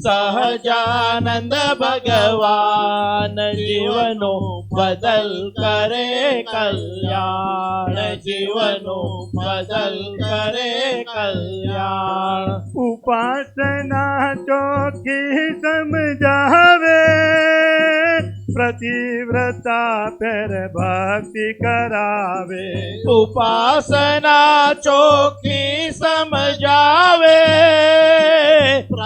સહજાનંદ ભગવાન જીવનો બદલ કરે કલ્યાણ જીવનો બદલ કરે કલ્યાણ ઉપાસના ચોખી સમજાવે પ્રતિવ્રતા પર ભક્તિ કરાવે ઉપાસના ચોખ્ખી સમજાવે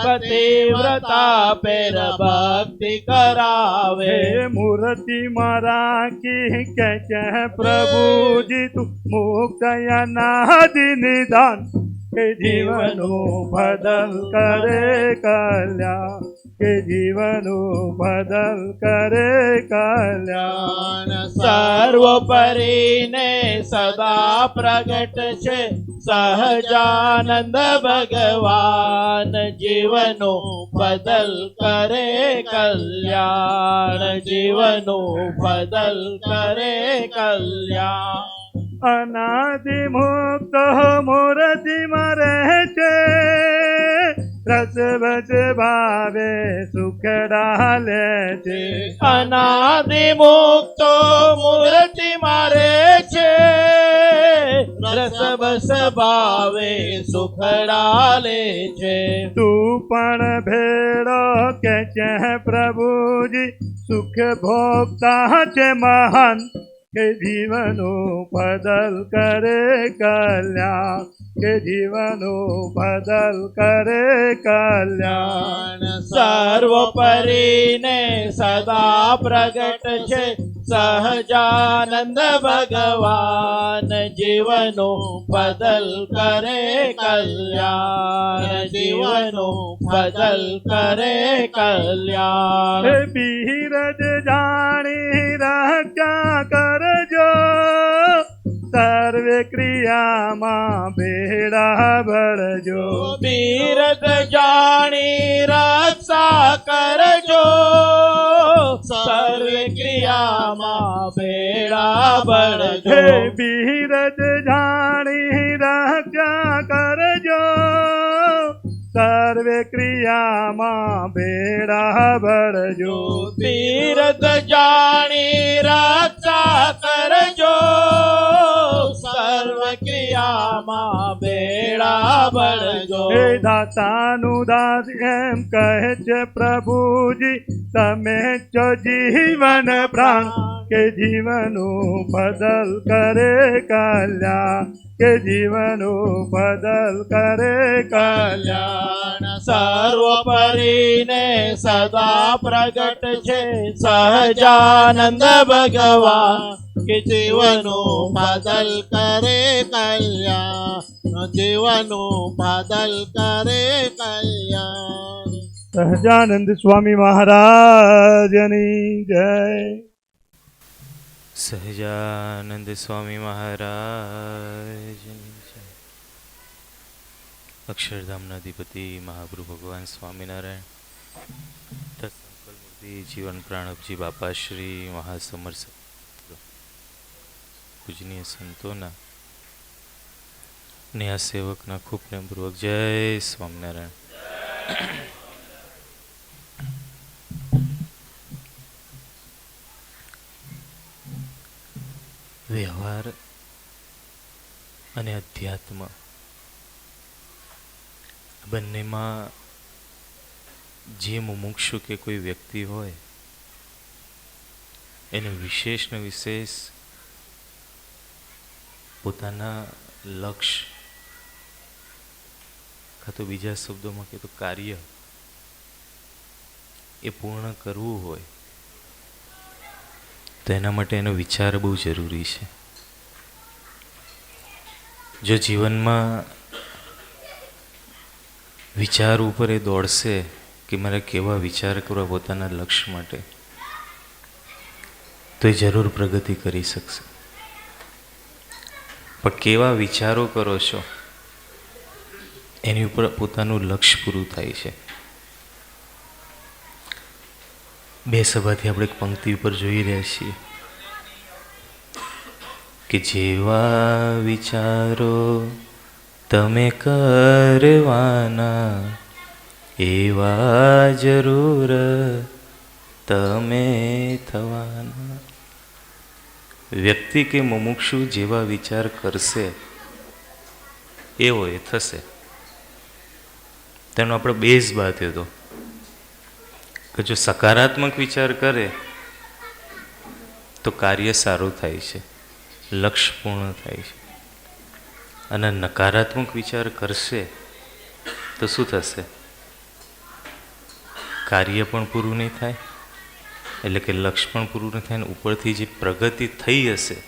પતિવ્રતા પેર ભક્તિ કરાવે હે મૂર્તિ રાખી કે છે પ્રભુજી તું મુક્ત અનાદિ નિદાન કે જીવનું બદલ કરે કલ્યાણ કે જીવનું બદલ કરે કલ્યાણ સર્વોપરીને સદા પ્રગટ છે સહજાનંદ ભગવાન જીવનો બદલ કરે કલ્યાણ જીવનો બદલ કરે કલ્યાણ અનાદિ મુક્ત મૂર્તિમાં રહે છે રસ ભજ ભાવે સુખ ડાલે છે અનાદિ મુક્તો મૂર્તિ મારે છે રસ બસ ભાવે સુખ ડાલે છે તું પણ ભેળો કે છે પ્રભુજી સુખ ભોગતા છે મહાન કે જીવનું બદલ કરે કલ્યાણ કે જીવનું બદલ કરે કલ્યાણ સર્વોપરીને સદા પ્રગટ છે સહજાનંદ ભગવાન જીવનો બદલ કરે કલ્યાણ જીવનો બદલ કરે કલ્યાણ હે બીરજ જાણી રક્ષા કરજો સર્વે ક્રિયામાં ભેળા ભળજો બીરજ જાણી રક્ષા કરજો સર્વે ક્રિયામાં ભેળા ભળજો હે બીરજ જાણી રક્ષા કરજો સર્વે ક્રિયામાં ભેળા ભળજો બીરજ જાણી રક્ષા કરજો સર્વ ક્રિયામાં ભેળા ભળજો હે દાતાનું દાસ એમ કહે છે પ્રભુજી તમે છો જીવન પ્રાણ કે જીવનું બદલ કરે કલ્યાણ કે જીવનું બદલ કરે કલ્યાણ સર્વોપરીને સદા પ્રગટ છે સહજાનંદ ભગવાન કે જીવનું બદલ કરે કલ્યાણ જીવનું બદલ કરે કલ્યાણ સહજાનંદ સ્વામી મહારાજની જય સહજાનંદ સ્વામી મહારાજની જય. અક્ષરધામના અધિપતિ મહાપ્રભુ ભગવાન સ્વામિનારાયણ સંકલ્પમૂર્તિ જીવન પ્રાણપજી બાપાશ્રી મહાસમર્થ પૂજનીય સંતોના ને આ સેવકના ખૂબ પ્રેમપૂર્વક જય સ્વામિનારાયણ. વ્યવહાર અને અધ્યાત્મ બંનેમાં જે મુમુક્ષુ કે કોઈ વ્યક્તિ હોય એને વિશેષ ને વિશેષ પોતાના લક્ષ્ય કાં તો બીજા શબ્દોમાં કે તો કાર્ય એ પૂર્ણ કરવું હોય તો એના માટે એનો વિચાર બહુ જરૂરી છે. જો જીવનમાં વિચાર ઉપર એ દોડશે કે મારે કેવા વિચાર કરવા પોતાના લક્ષ્ય માટે, તો એ જરૂર પ્રગતિ કરી શકશે. પણ કેવા વિચારો કરો છો એની ઉપર પોતાનું લક્ષ્ય પૂરું થાય છે. બે સભાથી આપણે એક પંક્તિ ઉપર જોઈ રહ્યા છીએ કે જેવા વિચારો તમે કરવાના એવા જરૂર તમે થવાના. વ્યક્તિ કે મુમુક્ષુ જેવા વિચાર કરશે એવો એ થશે. તેનો આપણો બેઝ બાત હતો કે જો સકારાત્મક વિચાર કરે તો કાર્ય સારું થાય છે, લક્ષ્ય પૂર્ણ થાય છે. અને નકારાત્મક વિચાર કરશે તો શું થશે? કાર્ય પણ પૂરું નહીં થાય, એટલે કે લક્ષ્ય પણ પૂરું નહીં થાય, અને ઉપરથી જે પ્રગતિ થઈ હશે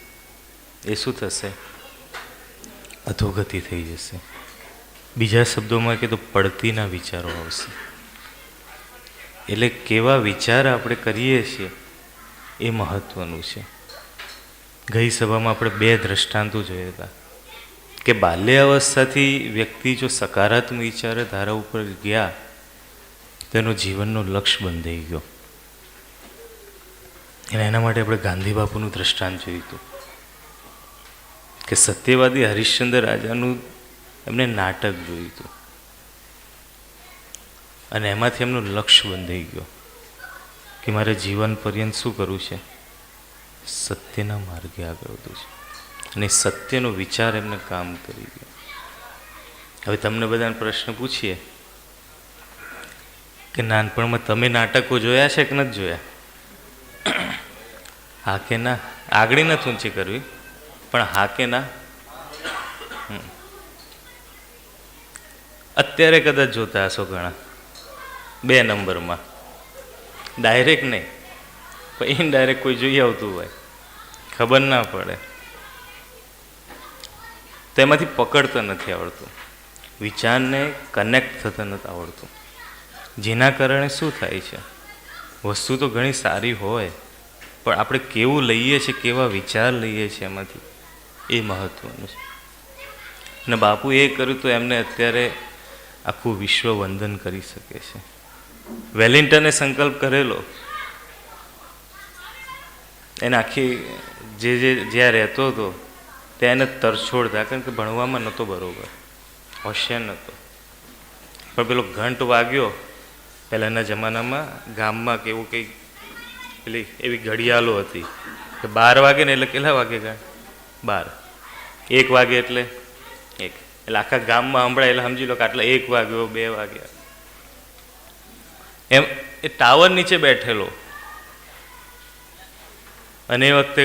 એ શું થશે? અધોગતિ થઈ જશે. બીજા શબ્દોમાં કે તો પડતીના વિચારો આવશે. એટલે કેવા વિચાર આપણે કરીએ છીએ એ મહત્વનું છે. ગઈ સભામાં આપણે 2 દ્રષ્ટાંતો જોયા હતા કે બાલ્યાવસ્થાથી વ્યક્તિ જો સકારાત્મક વિચારધારા ઉપર ગયા તો એનો જીવનનો લક્ષ્ય બંધાઈ ગયો. અને એના માટે આપણે ગાંધી બાપુનું દ્રષ્ટાંત જોયું હતું કે સત્યવાદી હરિશ્ચંદ્ર રાજાનું એમને નાટક જોયું હતું અને એમાંથી એમનું લક્ષ્ય બંધાઈ ગયો કે મારે જીવન પર્યંત શું કરવું છે? સત્યના માર્ગે આગળ વધવું છે. અને સત્યનો વિચાર એમને કામ કરી ગયો. હવે તમને બધાને પ્રશ્ન પૂછીએ કે નાનપણમાં તમે નાટકો જોયા છે કે નથી જોયા? હા કે ના? આગળ નથી ઊંચી કરવી, પણ હા કે ના? અત્યારે કદાચ જોતા હશો ઘણા 2 નંબરમાં, ડાયરેક્ટ નહીં પણ ઇનડાયરેક્ટ કોઈ જોઈ આવતું હોય, ખબર ના પડે તો એમાંથી પકડતા નથી આવડતું, વિચારને કનેક્ટ થતા નથી આવડતું. જેના કારણે શું થાય છે? વસ્તુ તો ઘણી સારી હોય પણ આપણે કેવું લઈએ છીએ, કેવા વિચાર લઈએ છીએ એમાંથી, એ મહત્વનું છે. અને બાપુ એ કર્યું તો એમને અત્યારે આખું વિશ્વ વંદન કરી શકે છે. વેલિંગ્ટને સંકલ્પ કરેલો, એને આખી જ્યાં રહેતો હતો ત્યાં એને તરછોડતા, કારણ કે ભણવામાં નહોતો બરોબર, હોશિયાર નહોતો. પણ પેલો ઘંટ વાગ્યો, પહેલાંના જમાનામાં ગામમાં કે એવું કંઈ પેલી એવી ઘડિયાળો હતી કે 12 વાગે ને એટલે કેટલા વાગે ઘંટ? 12. 1 વાગે એટલે 1, એટલે આખા ગામમાં સંભળાય એટલે સમજી લો કે આટલા 1 વાગ્યો, 2 વાગ્યા. એમ એ ટાવર નીચે બેઠેલો અને એ વખતે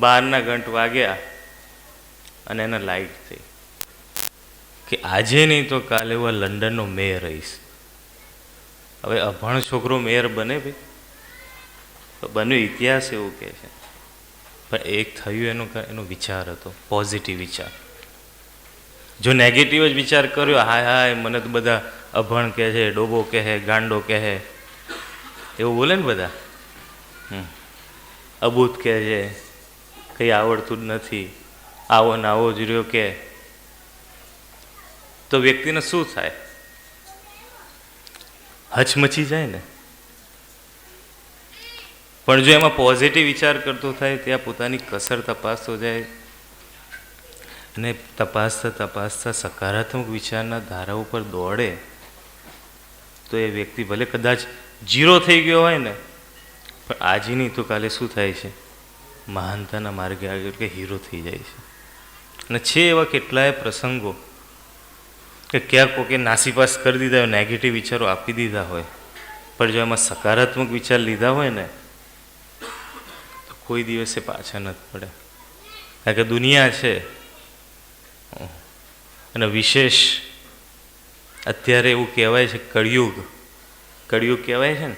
12ના ઘંટ વાગ્યા અને એને લાઈટ થઈ કે આજે નહીં તો કાલે હું લંડનનો મેયર રહીશ. હવે અભણ છોકરો મેયર બને ભાઈ? બન્યો, ઇતિહાસ એવું કહે છે. પણ એક થયું એનો વિચાર હતો, પોઝિટિવ વિચાર. જો નેગેટિવ જ વિચાર કર્યો, હાય હાય મને તો બધા અભણ કહે છે, ડોબો કહે, ગાંડો કહે, એવું બોલે ને બધા, અબૂત કહે છે, કંઈ આવડતું જ નથી, આવો ને આવો જ રહ્યો કે, તો વ્યક્તિને શું થાય? હચમચી જાય ને. પણ જો એમાં પોઝિટિવ વિચાર કરતો થાય, ત્યાં પોતાની કસર તપાસતો જાય અને તપાસતા તપાસતા સકારાત્મક વિચારના ધારા ઉપર દોડે તો એ વ્યક્તિ ભલે કદાચ 0 થઈ ગયો હોય ને, પણ આજે નહીં તો કાલે શું થાય છે? મહાનતાના માર્ગે આગળ કે હીરો થઈ જાય છે. અને છે એવા કેટલાય પ્રસંગો કે ક્યાંક કોકે નાસીપાસ કરી દીધા હોય, નેગેટિવ વિચારો આપી દીધા હોય, પણ જો એમાં સકારાત્મક વિચાર લીધા હોય ને તો કોઈ દિવસે પાછા નથી પડે. કારણ કે દુનિયા છે અને વિશેષ અત્યારે એવું કહેવાય છે કળિયુગ કહેવાય છે ને,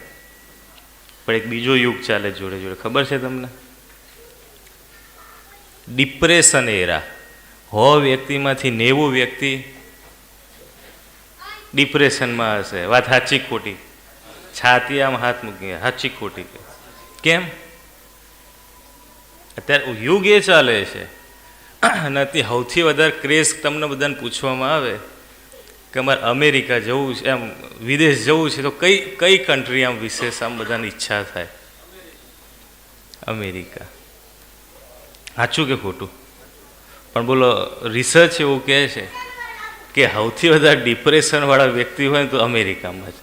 પણ એક બીજો યુગ ચાલે જોડે જોડે, ખબર છે તમને? ડિપ્રેશન એરા. વ્યક્તિમાંથી 90 વ્યક્તિ ડિપ્રેશનમાં હશે. વાત સાચી ખોટી? છાતી આમ હાથ મૂકી, સાચી ખોટી? કેમ? અત્યારે યુગ એ ચાલે છે. અને સૌથી વધારે ક્રેઝ તમને બધાને પૂછવામાં આવે કે અમારે અમેરિકા જવું છે, એમ વિદેશ જવું છે, તો કઈ કન્ટ્રી આમ વિશેષ આમ બધાની ઈચ્છા થાય? અમેરિકા. સાચું કે ખોટું? પણ બોલો, રિસર્ચ એવું કહે છે કે સૌથી વધારે ડિપ્રેશનવાળા વ્યક્તિ હોય ને તો અમેરિકામાં જ.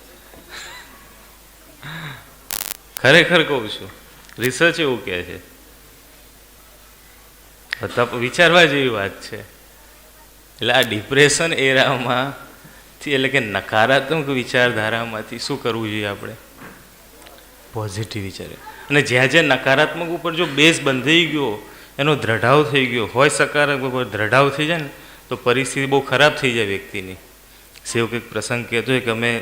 ખરેખર કહું છું, રિસર્ચ એવું કહે છે. વિચારવા જેવી વાત છે. એટલે આ ડિપ્રેશન એરામાંથી, એટલે કે નકારાત્મક વિચારધારામાંથી શું કરવું જોઈએ આપણે? પોઝિટિવ વિચારે. અને જ્યાં જ્યાં નકારાત્મક ઉપર જો બેઝ બંધાઈ ગયો, એનો દ્રઢાવ થઈ ગયો હોય, સકારાત્મક ઉપર દ્રઢાવ થઈ જાય ને તો પરિસ્થિતિ બહુ ખરાબ થઈ જાય વ્યક્તિની. સેવક એક પ્રસંગ કહેતો હોય કે અમે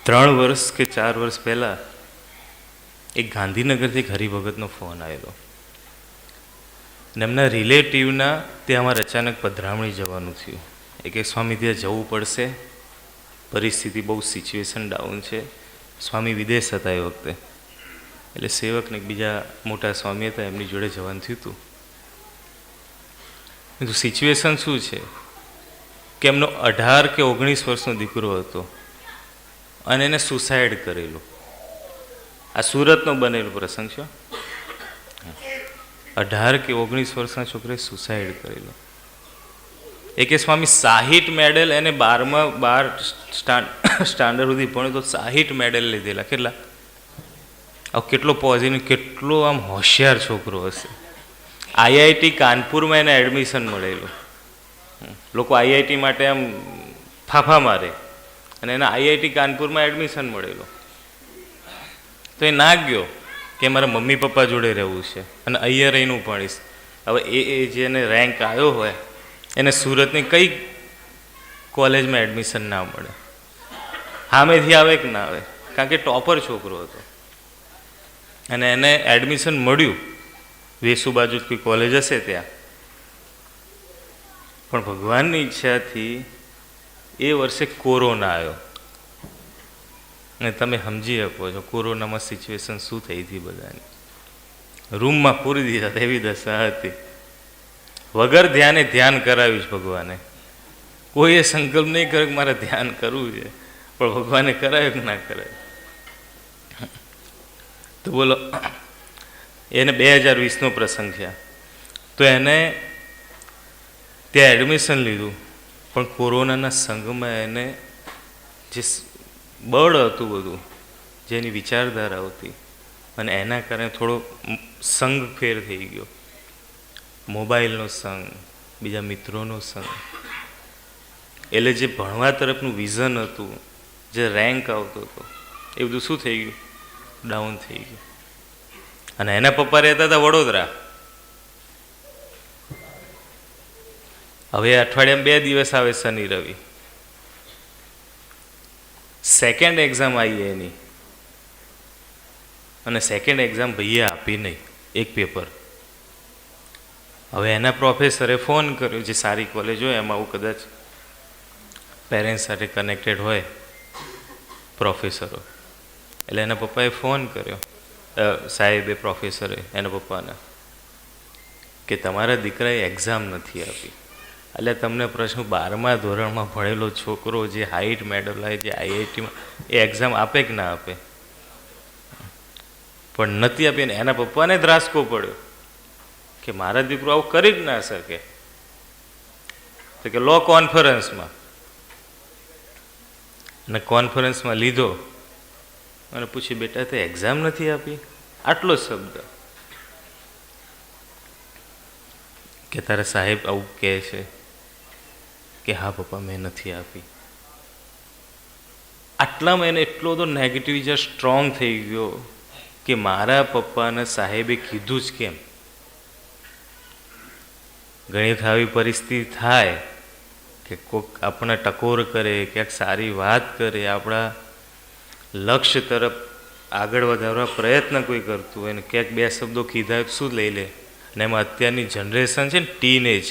3 વર્ષ કે 4 વર્ષ પહેલાં એક ગાંધીનગરથી એક હરિભગતનો ફોન આવેલો અને એમના રિલેટિવના ત્યાં અમારે અચાનક પધરામણી જવાનું થયું. એ કે સ્વામી ત્યાં જવું પડશે, પરિસ્થિતિ બહુ સિચ્યુએશન ડાઉન છે. સ્વામી વિદેશ હતા એ વખતે, એટલે સેવકને એક બીજા મોટા સ્વામી હતા એમની જોડે જવાનું થયું હતું. તો સિચ્યુએશન શું છે કે એમનો 18 કે 19 વર્ષનો દીકરો હતો અને એને સુસાઇડ કરેલું. આ સુરતનો બનેલો પ્રસંગ છે. 18 કે 19 વર્ષના છોકરાએ સુસાઇડ કરેલો. એ કે સ્વામી 60 મેડલ એને 12 સ્ટાન્ડર્ડ સુધી ભણ્યો તો 60 મેડલ લીધેલા. કેટલા? આવ કેટલો પોઝિટિવ, કેટલો આમ હોશિયાર છોકરો હશે. આઈઆઈટી કાનપુરમાં એને એડમિશન મળેલું. લોકો આઈઆઈટી માટે આમ ફાફા મારે અને એને આઈઆઈટી કાનપુરમાં એડમિશન મળેલું. તો એ ના ગયો કે મારા મમ્મી પપ્પા જોડે રહેવું છે અને અહીંયા રહીને હું ભણીશ. હવે એ જેને રેન્ક આવ્યો હોય એને સુરતની કઈ કોલેજમાં એડમિશન ના મળે? સામેથી આવે કે ના આવે? કારણ કે ટોપર છોકરો હતો અને એને એડમિશન મળ્યું વેસુ બાજુ કોઈ કોલેજ હશે ત્યાં. પણ ભગવાનની ઈચ્છાથી એ વર્ષે કોરોના આવ્યો અને તમે સમજી શકો છો કોરોનામાં સિચ્યુએશન શું થઈ હતી. બધાની રૂમમાં પૂરી દીધા એવી દશા હતી. વગર ધ્યાને ધ્યાન કરાવ્યું છે ભગવાને. કોઈએ સંકલ્પ નહીં કર્યો કે મારે ધ્યાન કરવું છે, પણ ભગવાને કરાયું કે ના કરાયું? તો બોલો, એને 2020નો પ્રસંગ છે. તો એને ત્યાં એડમિશન લીધું, પણ કોરોનાના સંઘમાં એને જે બળ હતું બધું, જેની વિચારધારા હતી, અને એના કારણે થોડો સંઘ ફેર થઈ ગયો. મોબાઈલનો સંગ, બીજા મિત્રોનો સંગ. એટલે જે ભણવા તરફનું વિઝન હતું, જે રેન્ક આવતો હતો, એ બધું શું થઈ ગયું? ડાઉન થઈ ગયું. અને એના પપ્પા રહેતા હતા વડોદરા. હવે અઠવાડિયામાં 2 દિવસ આવે શનિ રવિ. સેકન્ડ એક્ઝામ આવી એની, અને સેકન્ડ એક્ઝામ ભાઈએ આપી નહીં, એક પેપર. હવે એના પ્રોફેસરે ફોન કર્યો, જે સારી કોલેજ હોય એમાં આવું કદાચ પેરેન્ટ્સ સાથે કનેક્ટેડ હોય પ્રોફેસરો, એટલે એના પપ્પાએ ફોન કર્યો, સાહેબે પ્રોફેસરે એના પપ્પાને, કે તમારા દીકરાએ એક્ઝામ નથી આપી. એટલે તમને પ્રશ્ન, 12મા ધોરણમાં ભણેલો છોકરો જે હાઈટ મેડલ આવે, જે આઈઆઈટીમાં, એ એક્ઝામ આપે કે ના આપે? પણ નથી આપી. ને એના પપ્પાને ધ્રાસકો પડ્યો કે મારા દીકરો આવું કરી જ ના શકે. તો કે લો કોન્ફરન્સમાં, અને કોન્ફરન્સમાં લીધો અને પૂછ્યું, બેટા તે એક્ઝામ નથી આપી? આટલો શબ્દ કે તારા સાહેબ આવું કહે છે કે હા પપ્પા મેં નથી આપી. આટલામાં એને એટલો બધો નેગેટિવ વિચાર સ્ટ્રોંગ થઈ ગયો કે મારા પપ્પાને સાહેબે કીધું જ કેમ? ઘણી વખત આવી પરિસ્થિતિ થાય કે કોઈક આપણને ટકોર કરે, ક્યાંક સારી વાત કરે, આપણા લક્ષ્ય તરફ આગળ વધારવા પ્રયત્ન કોઈ કરતું હોય ને ક્યાંક 2 શબ્દો કીધા શું લઈ લે. અને એમાં અત્યારની જનરેશન છે ને, ટીનેજ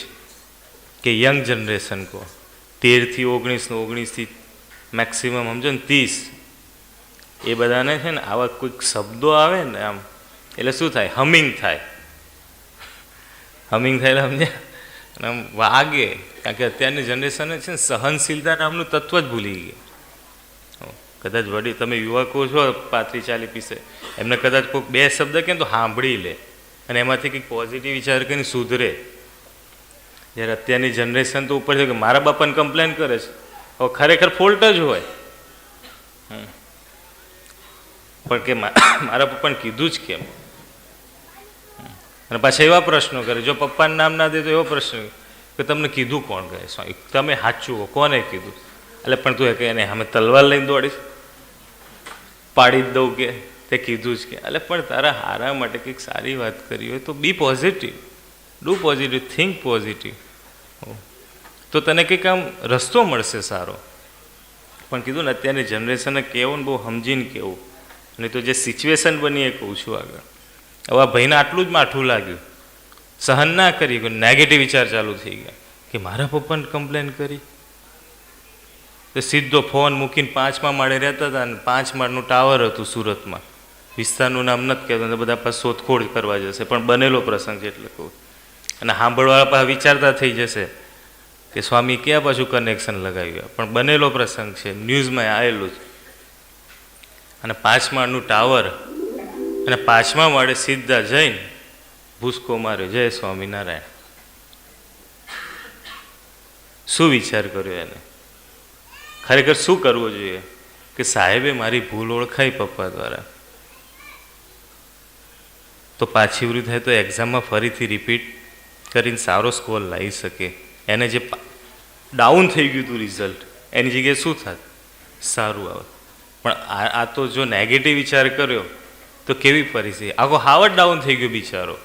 કે યંગ જનરેશન કહો, 13 થી 19, 19 થી મેક્સિમમ સમજો ને 30, એ બધાને છે ને આવા કોઈક શબ્દો આવે ને આમ, એટલે શું થાય? હમિંગ થાય. હમિંગ થાય એટલે સમજ્યા? અને આમ વાગે. કારણ કે અત્યારની જનરેશન છે ને સહનશીલતા નામનું તત્વ જ ભૂલી ગઈ. કદાચ વડી તમે યુવકો છો 35-40 પીસે, એમને કદાચ કોઈક 2 શબ્દ કહે તો સાંભળી લે અને એમાંથી કંઈક પોઝિટિવ વિચાર કરીને સુધરે. જ્યારે અત્યારની જનરેશન તો ઉપર છે કે મારા બાપાને કમ્પ્લેન કરે છે, હવે ખરેખર ફોલ્ટ જ હોય, પણ કે મારા પપ્પાને કીધું જ કેમ. અને પાછા એવા પ્રશ્નો કરે, જો પપ્પાનું નામ ના દે તો એવો પ્રશ્ન કે તમને કીધું કોણ કહે, તમે સાચું હો, કોને કીધું? એટલે પણ તું એ કહે નહીં, અમે તલવાર લઈને દોડીશ, પાડી જ દઉં કે તે કીધું જ કે. એટલે પણ તારા હારા માટે કંઈક સારી વાત કરી હોય તો be positive, do positive, think positive, તો તને કંઈક આમ રસ્તો મળશે સારો. પણ કીધું ને અત્યારની જનરેશનને કહેવું ને બહુ સમજીને કહેવું, નહીં તો જે સિચ્યુએશન બની એ કહું છું આગળ. હવે આ ભાઈને આટલું જ માઠું લાગ્યું, સહન ના કરી, નેગેટિવ વિચાર ચાલુ થઈ ગયા કે મારા પપ્પાને કમ્પ્લેન કરી. તો સીધો ફોન મૂકીને 5મા માળે રહેતા હતા, અને 5 માળનું ટાવર હતું સુરતમાં, વિસ્તારનું નામ નથી કહેતું, બધા પાસે શોધખોળ કરવા જશે, પણ બનેલો પ્રસંગ છે એટલે કહું. અને સાંભળવાળા પાસે વિચારતા થઈ જશે કે સ્વામી ક્યાં પાછું કનેક્શન લગાવ્યું, પણ બનેલો પ્રસંગ છે, ન્યૂઝમાં આવેલું જ. અને 5 માળનું ટાવર, અને 5મા માળે સીધા જઈને ભૂસકો માર્યો, જય સ્વામિનારાયણ. શું વિચાર કર્યો એને? ખરેખર શું કરવું જોઈએ કે સાહેબે મારી ભૂલ ઓળખાઈ પપ્પા દ્વારા, તો પાછી વૃત્તિ થાય તો એક્ઝામમાં ફરીથી રિપીટ કરીને સારો સ્કોર લાવી શકે. એને જે ડાઉન થઈ ગયું હતું રિઝલ્ટ, એની જગ્યાએ શું થાત? સારું આવે. પણ આ તો જો નેગેટિવ વિચાર કર્યો તો કેવી પરિસ્થિતિ, આખો હાવર ડાઉન થઈ ગયો બિચારો,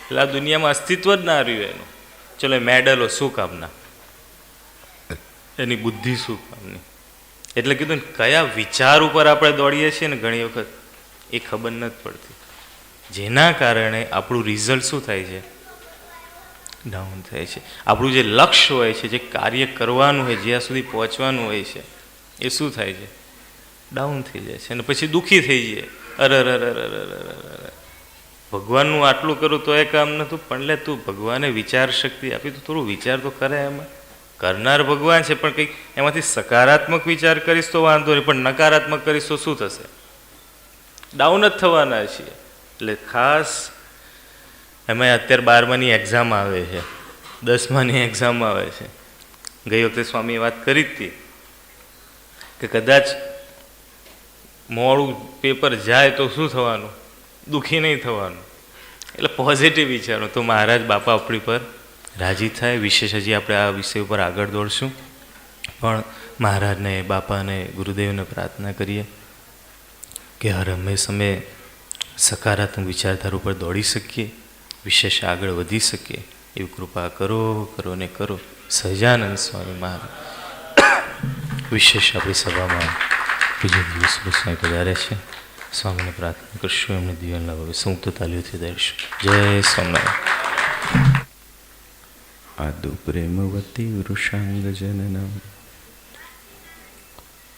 એટલે આ દુનિયામાં અસ્તિત્વ જ ના રહ્યું એનું. ચલો મેડલો શું કામના, એની બુદ્ધિ શું કામની. એટલે કીધું ને કયા વિચાર ઉપર આપણે દોડીએ છીએ ને ઘણી વખત એ ખબર નથી પડતી, જેના કારણે આપણું રિઝલ્ટ શું થાય છે? ડાઉન થાય છે. આપણું જે લક્ષ્ય હોય છે, જે કાર્ય કરવાનું હોય, જ્યાં સુધી પહોંચવાનું હોય છે, એ શું થાય છે? ડાઉન થઈ જાય છે. અને પછી દુઃખી થઈ જાય, અરે ભગવાનનું આટલું કરું તો એ કામ નહોતું, પણ લે તું ભગવાને વિચાર શક્તિ આપી તો થોડું વિચાર તો કરે. એમાં કરનાર ભગવાન છે, પણ કંઈક એમાંથી સકારાત્મક વિચાર કરીશ તો વાંધો નહીં, પણ નકારાત્મક કરીશ તો શું થશે? ડાઉન જ થવાના છીએ. એટલે ખાસ એમાં અત્યારે 12માની એક્ઝામ આવે છે, 10માની એક્ઝામ આવે છે. ગઈ વખતે સ્વામીએ વાત કરી હતી કે કદાચ મોડું પેપર જાય તો શું થવાનું? દુઃખી નહીં થવાનું. એટલે પોઝિટિવ વિચારો તો મહારાજ બાપા આપણી પર રાજી થાય. વિશેષ હજી આપણે આ વિષય ઉપર આગળ દોડશું, પણ મહારાજને, બાપાને, ગુરુદેવને પ્રાર્થના કરીએ કે હર હંમેશ અમે સકારાત્મક વિચારધારા ઉપર દોડી શકીએ, વિશેષ આગળ વધી શકીએ એવી કૃપા કરો, કરો ને કરો. સહજાનંદ સ્વામી મહારાજ વિશેષ આપણી સભામાં બીજો દિવસ સ્વામી પધારે છે. સ્વામીને પ્રાર્થના કરશું, એમને દિવ્ય લાભ હવે સંયુક્ત તાલીઓથી દઈશું. જય સ્વામિનારાયણ. આદુ પ્રેમવતી વૃષાંગ જનનમ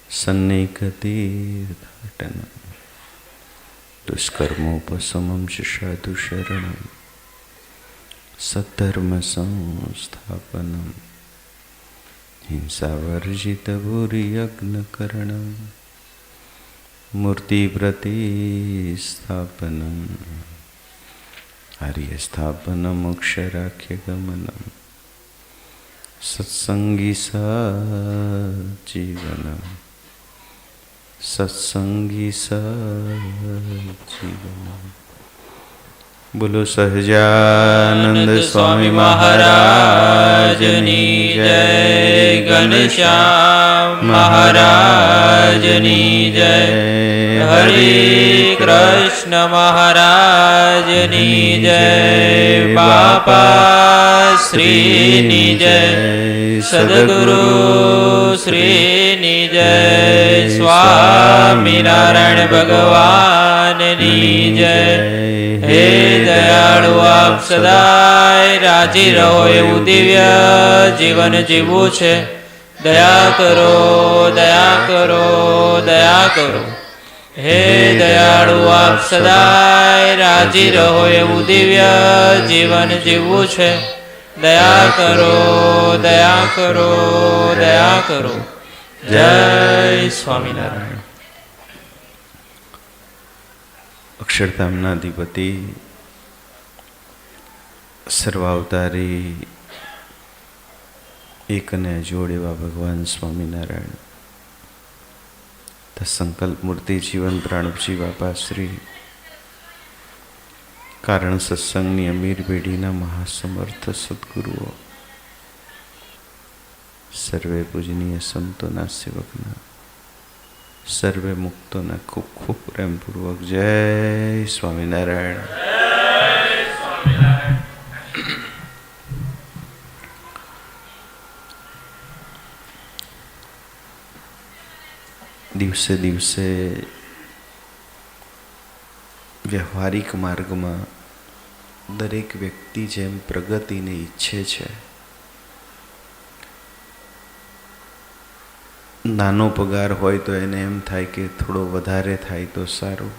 સન્નિકતીર્થાટનમ દુષ્કર્મોપશમમ સાધુ શરણમ સધર્મ સંસ્થાપનમ હિંસાવર્જિત ભૂરિયજ્ઞકરણમ મૂર્તિ પ્રતિસ્થાપનમ આર્યસ્થાપનમ અક્ષરાખ્યગમનમ સત્સંગી સજીવનમ સત્સંગી સજીવનમ. બોલો સહજાનંદ સ્વામી મહારાજની જય, ઘનશ્યામ મહારાજની જય, હરે કૃષ્ણ મહારાજની જય, બાપા શ્રીની જય, સદગુરુ શ્રીની જય, સ્વામિનારાયણ ભગવાનની જય. હે દયાળુ આપ સદાય રાજી રહો એવું દિવ્ય જીવન જીવવું છે. દયા કરો, દયા કરો, દયા કરો. હે દયાળુ આપ સદાય રાજી રહો એવું દિવ્ય જીવન જીવવું છે. દયા કરો, દયા કરો, દયા કરો. જય સ્વામિનારાયણ. અક્ષરધામના અધિપતિ સર્વાવતારી એક અને અજોડ એવા ભગવાન સ્વામિનારાયણ તથા સંકલ્પ મૂર્તિ જીવન પ્રાણપજી બાપા શ્રી કારણ સત્સંગની અમીર પેઢીના મહાસમર્થ સદગુરુઓ, સર્વે પૂજનીય સંતોના સેવકના, સર્વે મુક્તોના ખૂબ ખૂબ પ્રેમપૂર્વક જય સ્વામિનારાયણ. દિવસે દિવસે વ્યવહારિક માર્ગમાં દરેક વ્યક્તિ જેમ પ્રગતિને ઈચ્છે છે, નાનો પગાર હોય તો એને એમ થાય કે થોડો વધારે થાય તો સારું,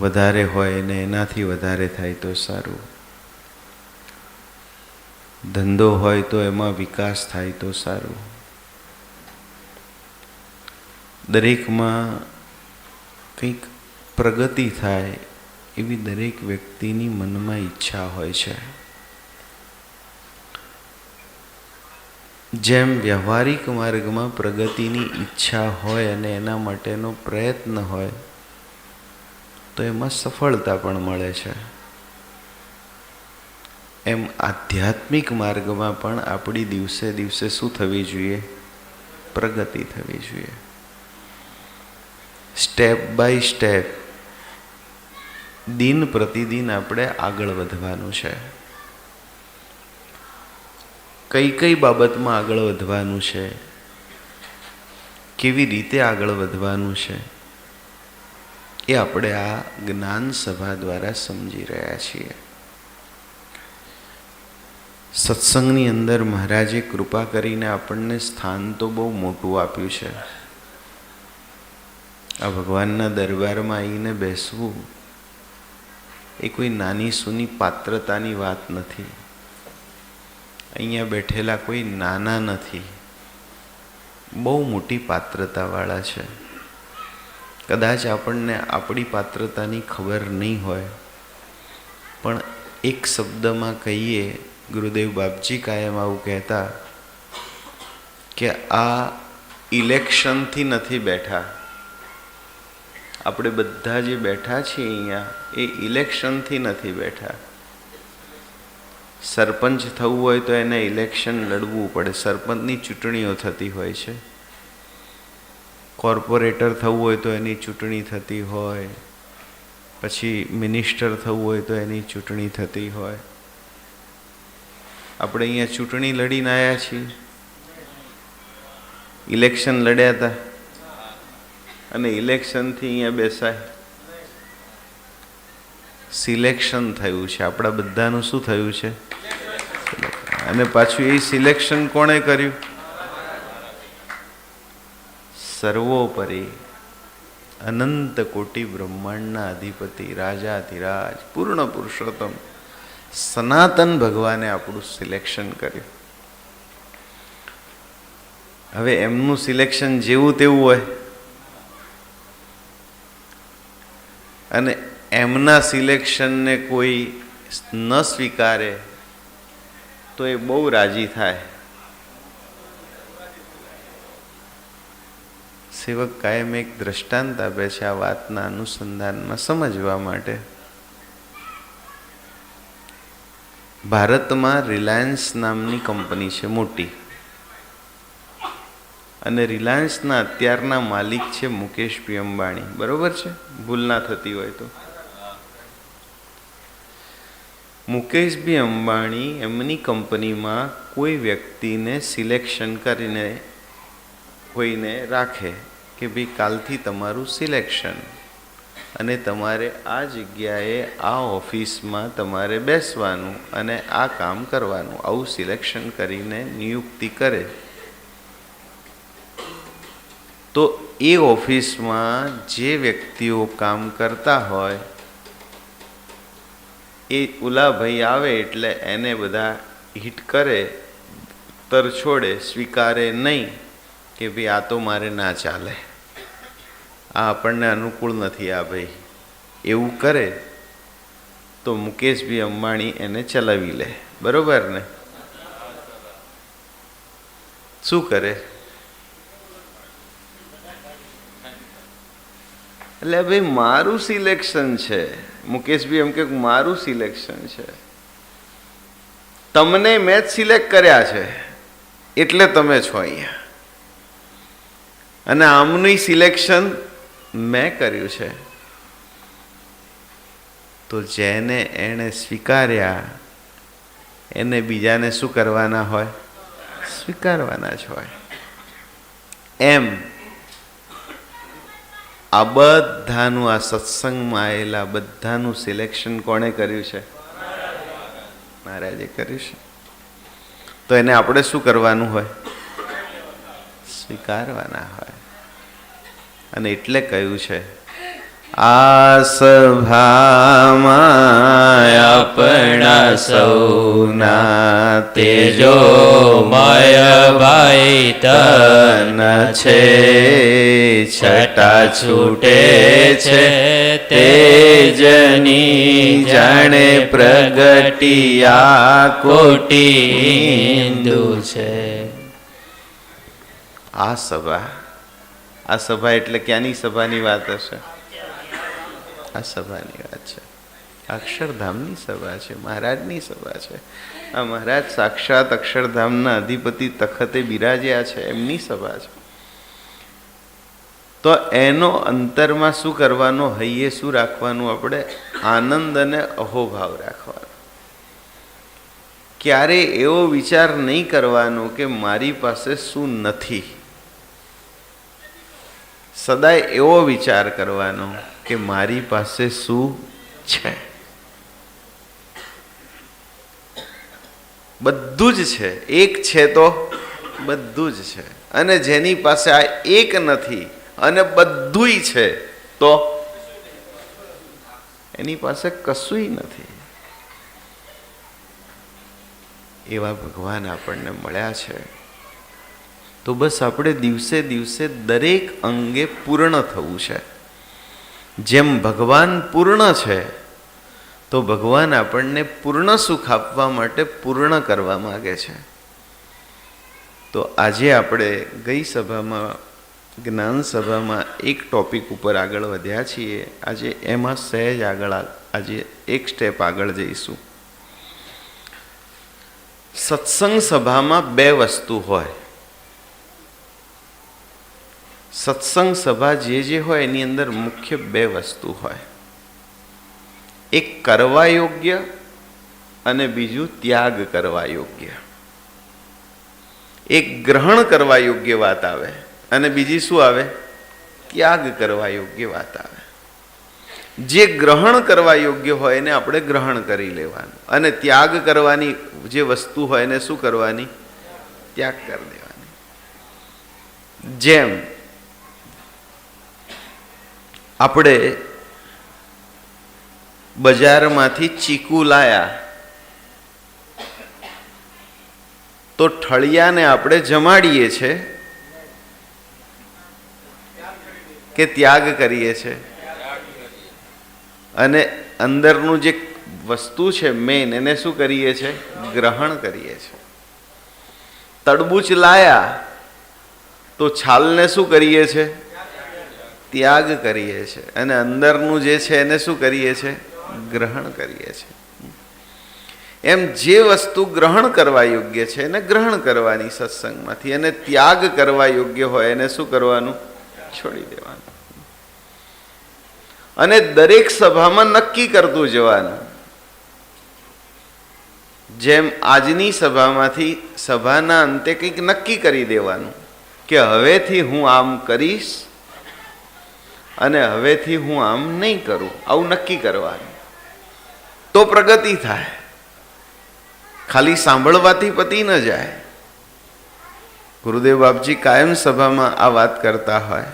વધારે હોય એને એનાથી વધારે થાય તો સારું, ધંધો હોય તો એમાં વિકાસ થાય તો સારું. દરેકમાં કંઈક પ્રગતિ થાય એવી દરેક વ્યક્તિની મનમાં ઈચ્છા હોય છે. જેમ વ્યવહારિક માર્ગમાં પ્રગતિની ઈચ્છા હોય અને એના માટેનો પ્રયત્ન હોય તો એમાં સફળતા પણ મળે છે, એમ આધ્યાત્મિક માર્ગમાં પણ આપણી દિવસે દિવસે શું થવી જોઈએ? પ્રગતિ થવી જોઈએ. સ્ટેપ બાય સ્ટેપ, દિન પ્રતિદિન આપણે આગળ વધવાનું છે. કઈ કઈ બાબતમાં આગળ વધવાનું છે, કેવી રીતે આગળ વધવાનું છે, એ આપણે આ જ્ઞાન સભા દ્વારા સમજી રહ્યા છીએ. સત્સંગની અંદર મહારાજે કૃપા કરીને આપણને સ્થાન તો બહુ મોટું આપ્યું છે. આ ભગવાનના દરબારમાં આવીને બેસવું એ કોઈ નાની સૂની પાત્રતાની વાત નથી. અહીંયા બેઠેલા કોઈ નાના નથી, બહુ મોટી પાત્રતાવાળા છે. કદાચ આપણને આપણી પાત્રતાની ખબર નહીં હોય, પણ એક શબ્દમાં કહીએ, ગુરુદેવ બાપજી કાયમ આવું કહેતા કે આ ઇલેક્શનથી નથી બેઠા. આપણે બધા જે બેઠા છીએ અહીંયા એ ઇલેક્શનથી નથી બેઠા. સરપંચ થવું હોય તો એને ઇલેક્શન લડવું પડે, સરપંચની ચૂંટણીઓ થતી હોય છે. કોર્પોરેટર થવું હોય તો એની ચૂંટણી થતી હોય, પછી મિનિસ્ટર થવું હોય તો એની ચૂંટણી થતી હોય. આપણે અહીંયા ચૂંટણી લડીને આવ્યા છીએ, ઇલેક્શન લડ્યા હતા અને ઇલેક્શનથી અહીંયા બેસાય. સિલેક્શન થયું છે, આપણા બધાનું શું થયું છે? અને પાછું એ સિલેક્શન કોણે કર્યું? સર્વોપરી અનંત કોટી બ્રહ્માંડના અધિપતિ રાજાધિરાજ પૂર્ણ પુરુષોત્તમ સનાતન ભગવાને આપણું સિલેક્શન કર્યું. હવે એમનું સિલેક્શન જેવું તેવું હોય અને એમના સિલેક્શનને કોઈ ન સ્વીકારે તો એ બહુ રાજી થાય. સેવક કાયમ એક દ્રષ્ટાંત આપે છે આ વાતના અનુસંધાનમાં સમજવા માટે. ભારતમાં રિલાયન્સ નામની કંપની છે મોટી, અને રિલાયન્સના અત્યારના માલિક છે મુકેશભાઈ અંબાણી. બરોબર છે? ભૂલ ના થતી હોય તો. મુકેશભાઈ અંબાણી એમની કંપનીમાં કોઈ વ્યક્તિને સિલેક્શન કરીને કોઈને રાખે કે ભાઈ કાલથી તમારું સિલેક્શન, અને તમારે આ જગ્યાએ આ ઓફિસમાં તમારે બેસવાનું અને આ કામ કરવાનું, આવું સિલેક્શન કરીને નિયુક્તિ કરે તો એ ઓફિસમાં જે વ્યક્તિઓ કામ કરતા હોય એ ઉલાભાઈ આવે એટલે એને બધા હિટ કરે, તરછોડે, સ્વીકારે નહીં કે ભાઈ આ તો મારે ના ચાલે, આ આપણને અનુકૂળ નથી આ ભાઈ, એવું કરે તો મુકેશભાઈ અંબાણી એને ચલાવી લે. બરોબર ને? શું કરે? એટલે ભાઈ મારું સિલેક્શન છે. મુકેશભાઈ એમ કે મારું સિલેક્શન છે, તમને મેં જ સિલેક્ટ કર્યા છે એટલે તમે છો અહીંયા, અને આમનું સિલેક્શન મેં કર્યું છે. તો જેને એણે સ્વીકાર્યા એને બીજાને શું કરવાના હોય? સ્વીકારવાના જ હોય. એમ આ બધાનું, આ સત્સંગમાં આવેલા બધાનું સિલેક્શન કોણે કર્યું છે? મહારાજે કર્યું છે. તો એને આપણે શું કરવાનું હોય? સ્વીકારવાના હોય. અને એટલે કહ્યું છે, આ સભામાં આપણા સૌના તેજોમય ભાઈ તન છે, છટા છૂટે છે તેજની જાણે પ્રગટિયા કોટી ઇન્દુ છે. આ સભા એટલે ક્યાંની સભાની વાત હશે? આ સભાની વાત છે, અક્ષરધામની સભા છે, મહારાજની સભા છે. આ મહારાજ સાક્ષાત અક્ષરધામના અધિપતિ તખતે બિરાજ્યા છે, એમની સભા છે. તો એનો અંતરમાં શું કરવાનો? હૈયે શું રાખવાનું? આપણે આનંદ અને અહોભાવ રાખવાનો. ક્યારે એવો વિચાર નહીં કરવાનો કે મારી પાસે શું નથી. સદાય એવો વિચાર કરવાનો કે મારી પાસે શું છે. બધું જ છે. એક છે તો બધું જ છે. અને જેની પાસે આ એક નથી અને બધુંય છે તો એની પાસે કશુંય નથી. એવા ભગવાન આપણને મળ્યા છે. તો બસ આપણે દિવસે દિવસે દરેક અંગે પૂર્ણ થવું છે. જેમ ભગવાન પૂર્ણ છે તો ભગવાન આપણને પૂર્ણ સુખ આપવા માટે પૂર્ણ કરવા માગે છે. તો આજે આપણે ગઈ સભામાં, જ્ઞાન સભામાં એક ટોપિક ઉપર આગળ વધ્યા છીએ. આજે એમાં સહેજ આગળ, આજે એક સ્ટેપ આગળ જઈશું. સત્સંગ સભામાં બે વસ્તુ હોય. સત્સંગ સભા જે હોય એની અંદર મુખ્ય બે વસ્તુ હોય. એક કરવા યોગ્ય અને બીજું ત્યાગ કરવા યોગ્ય. એક ગ્રહણ કરવા યોગ્ય વાત આવે અને બીજી શું આવે? ત્યાગ કરવા યોગ્ય વાત આવે. જે ગ્રહણ કરવા યોગ્ય હોય એને આપણે ગ્રહણ કરી લેવાનું, અને ત્યાગ કરવાની જે વસ્તુ હોય એને શું કરવાની? ત્યાગ કરી દેવાની. જેમ આપણે બજારમાંથી ચીકુ લાયા તો ઠળિયાને આપણે જમાડીએ છે કે ત્યાગ કરીએ છે? અને અંદરનું જે વસ્તુ છે મેન, એને શું કરીએ છે? ગ્રહણ કરીએ છે. તડબૂચ લાયા તો છાલને શું કરીએ છે? ત્યાગ કરીએ છે. અને અંદરનું જે છે એને શું કરીએ છે? ગ્રહણ કરીએ છે. એમ જે વસ્તુ ગ્રહણ કરવા યોગ્ય છે એને ગ્રહણ કરવાની સત્સંગમાંથી, અને ત્યાગ કરવા યોગ્ય હોય એને શું કરવાનું? છોડી દેવાનું. અને દરેક સભામાં નક્કી કરતું જવાનું. જેમ આજની સભામાંથી સભાના અંતે કંઈક નક્કી કરી દેવાનું કે હવેથી હું આમ કરીશ અને હવેથી હું આમ નહીં કરું, આવું નક્કી કરવાનું. તો પ્રગતિ થાય. ખાલી સાંભળવાથી પતી ન જાય. ગુરુદેવ બાપજી કાયમ સભામાં આ વાત કરતા હોય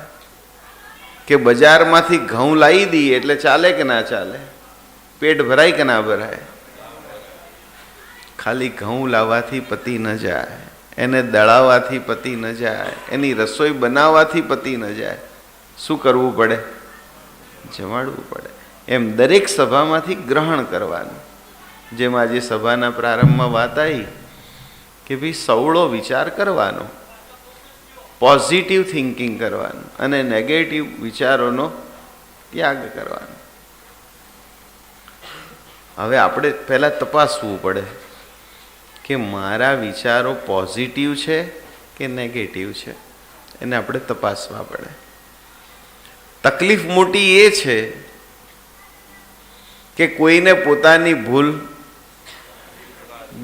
કે બજારમાંથી ઘઉં લાવી દઈએ એટલે ચાલે કે ના ચાલે? પેટ ભરાય કે ના ભરાય? ખાલી ઘઉં લાવવાથી પતી ન જાય, એને દળાવવાથી પતી ન જાય, એની રસોઈ બનાવવાથી પતી ન જાય. શું કરવું પડે? જમાડવું પડે. એમ દરેક સભામાંથી ગ્રહણ કરવાનું. જેમ આજે સભાના પ્રારંભમાં વાત આવી કે ભાઈ સવળો વિચાર કરવાનો, પોઝિટિવ થિંકિંગ કરવાનું અને નેગેટિવ વિચારોનો ત્યાગ કરવાનો. હવે આપણે પહેલાં તપાસવું પડે કે મારા વિચારો પોઝિટિવ છે કે નેગેટિવ છે, એને આપણે તપાસવા પડે. તકલીફ મોટી એ છે કે કોઈને પોતાની ભૂલ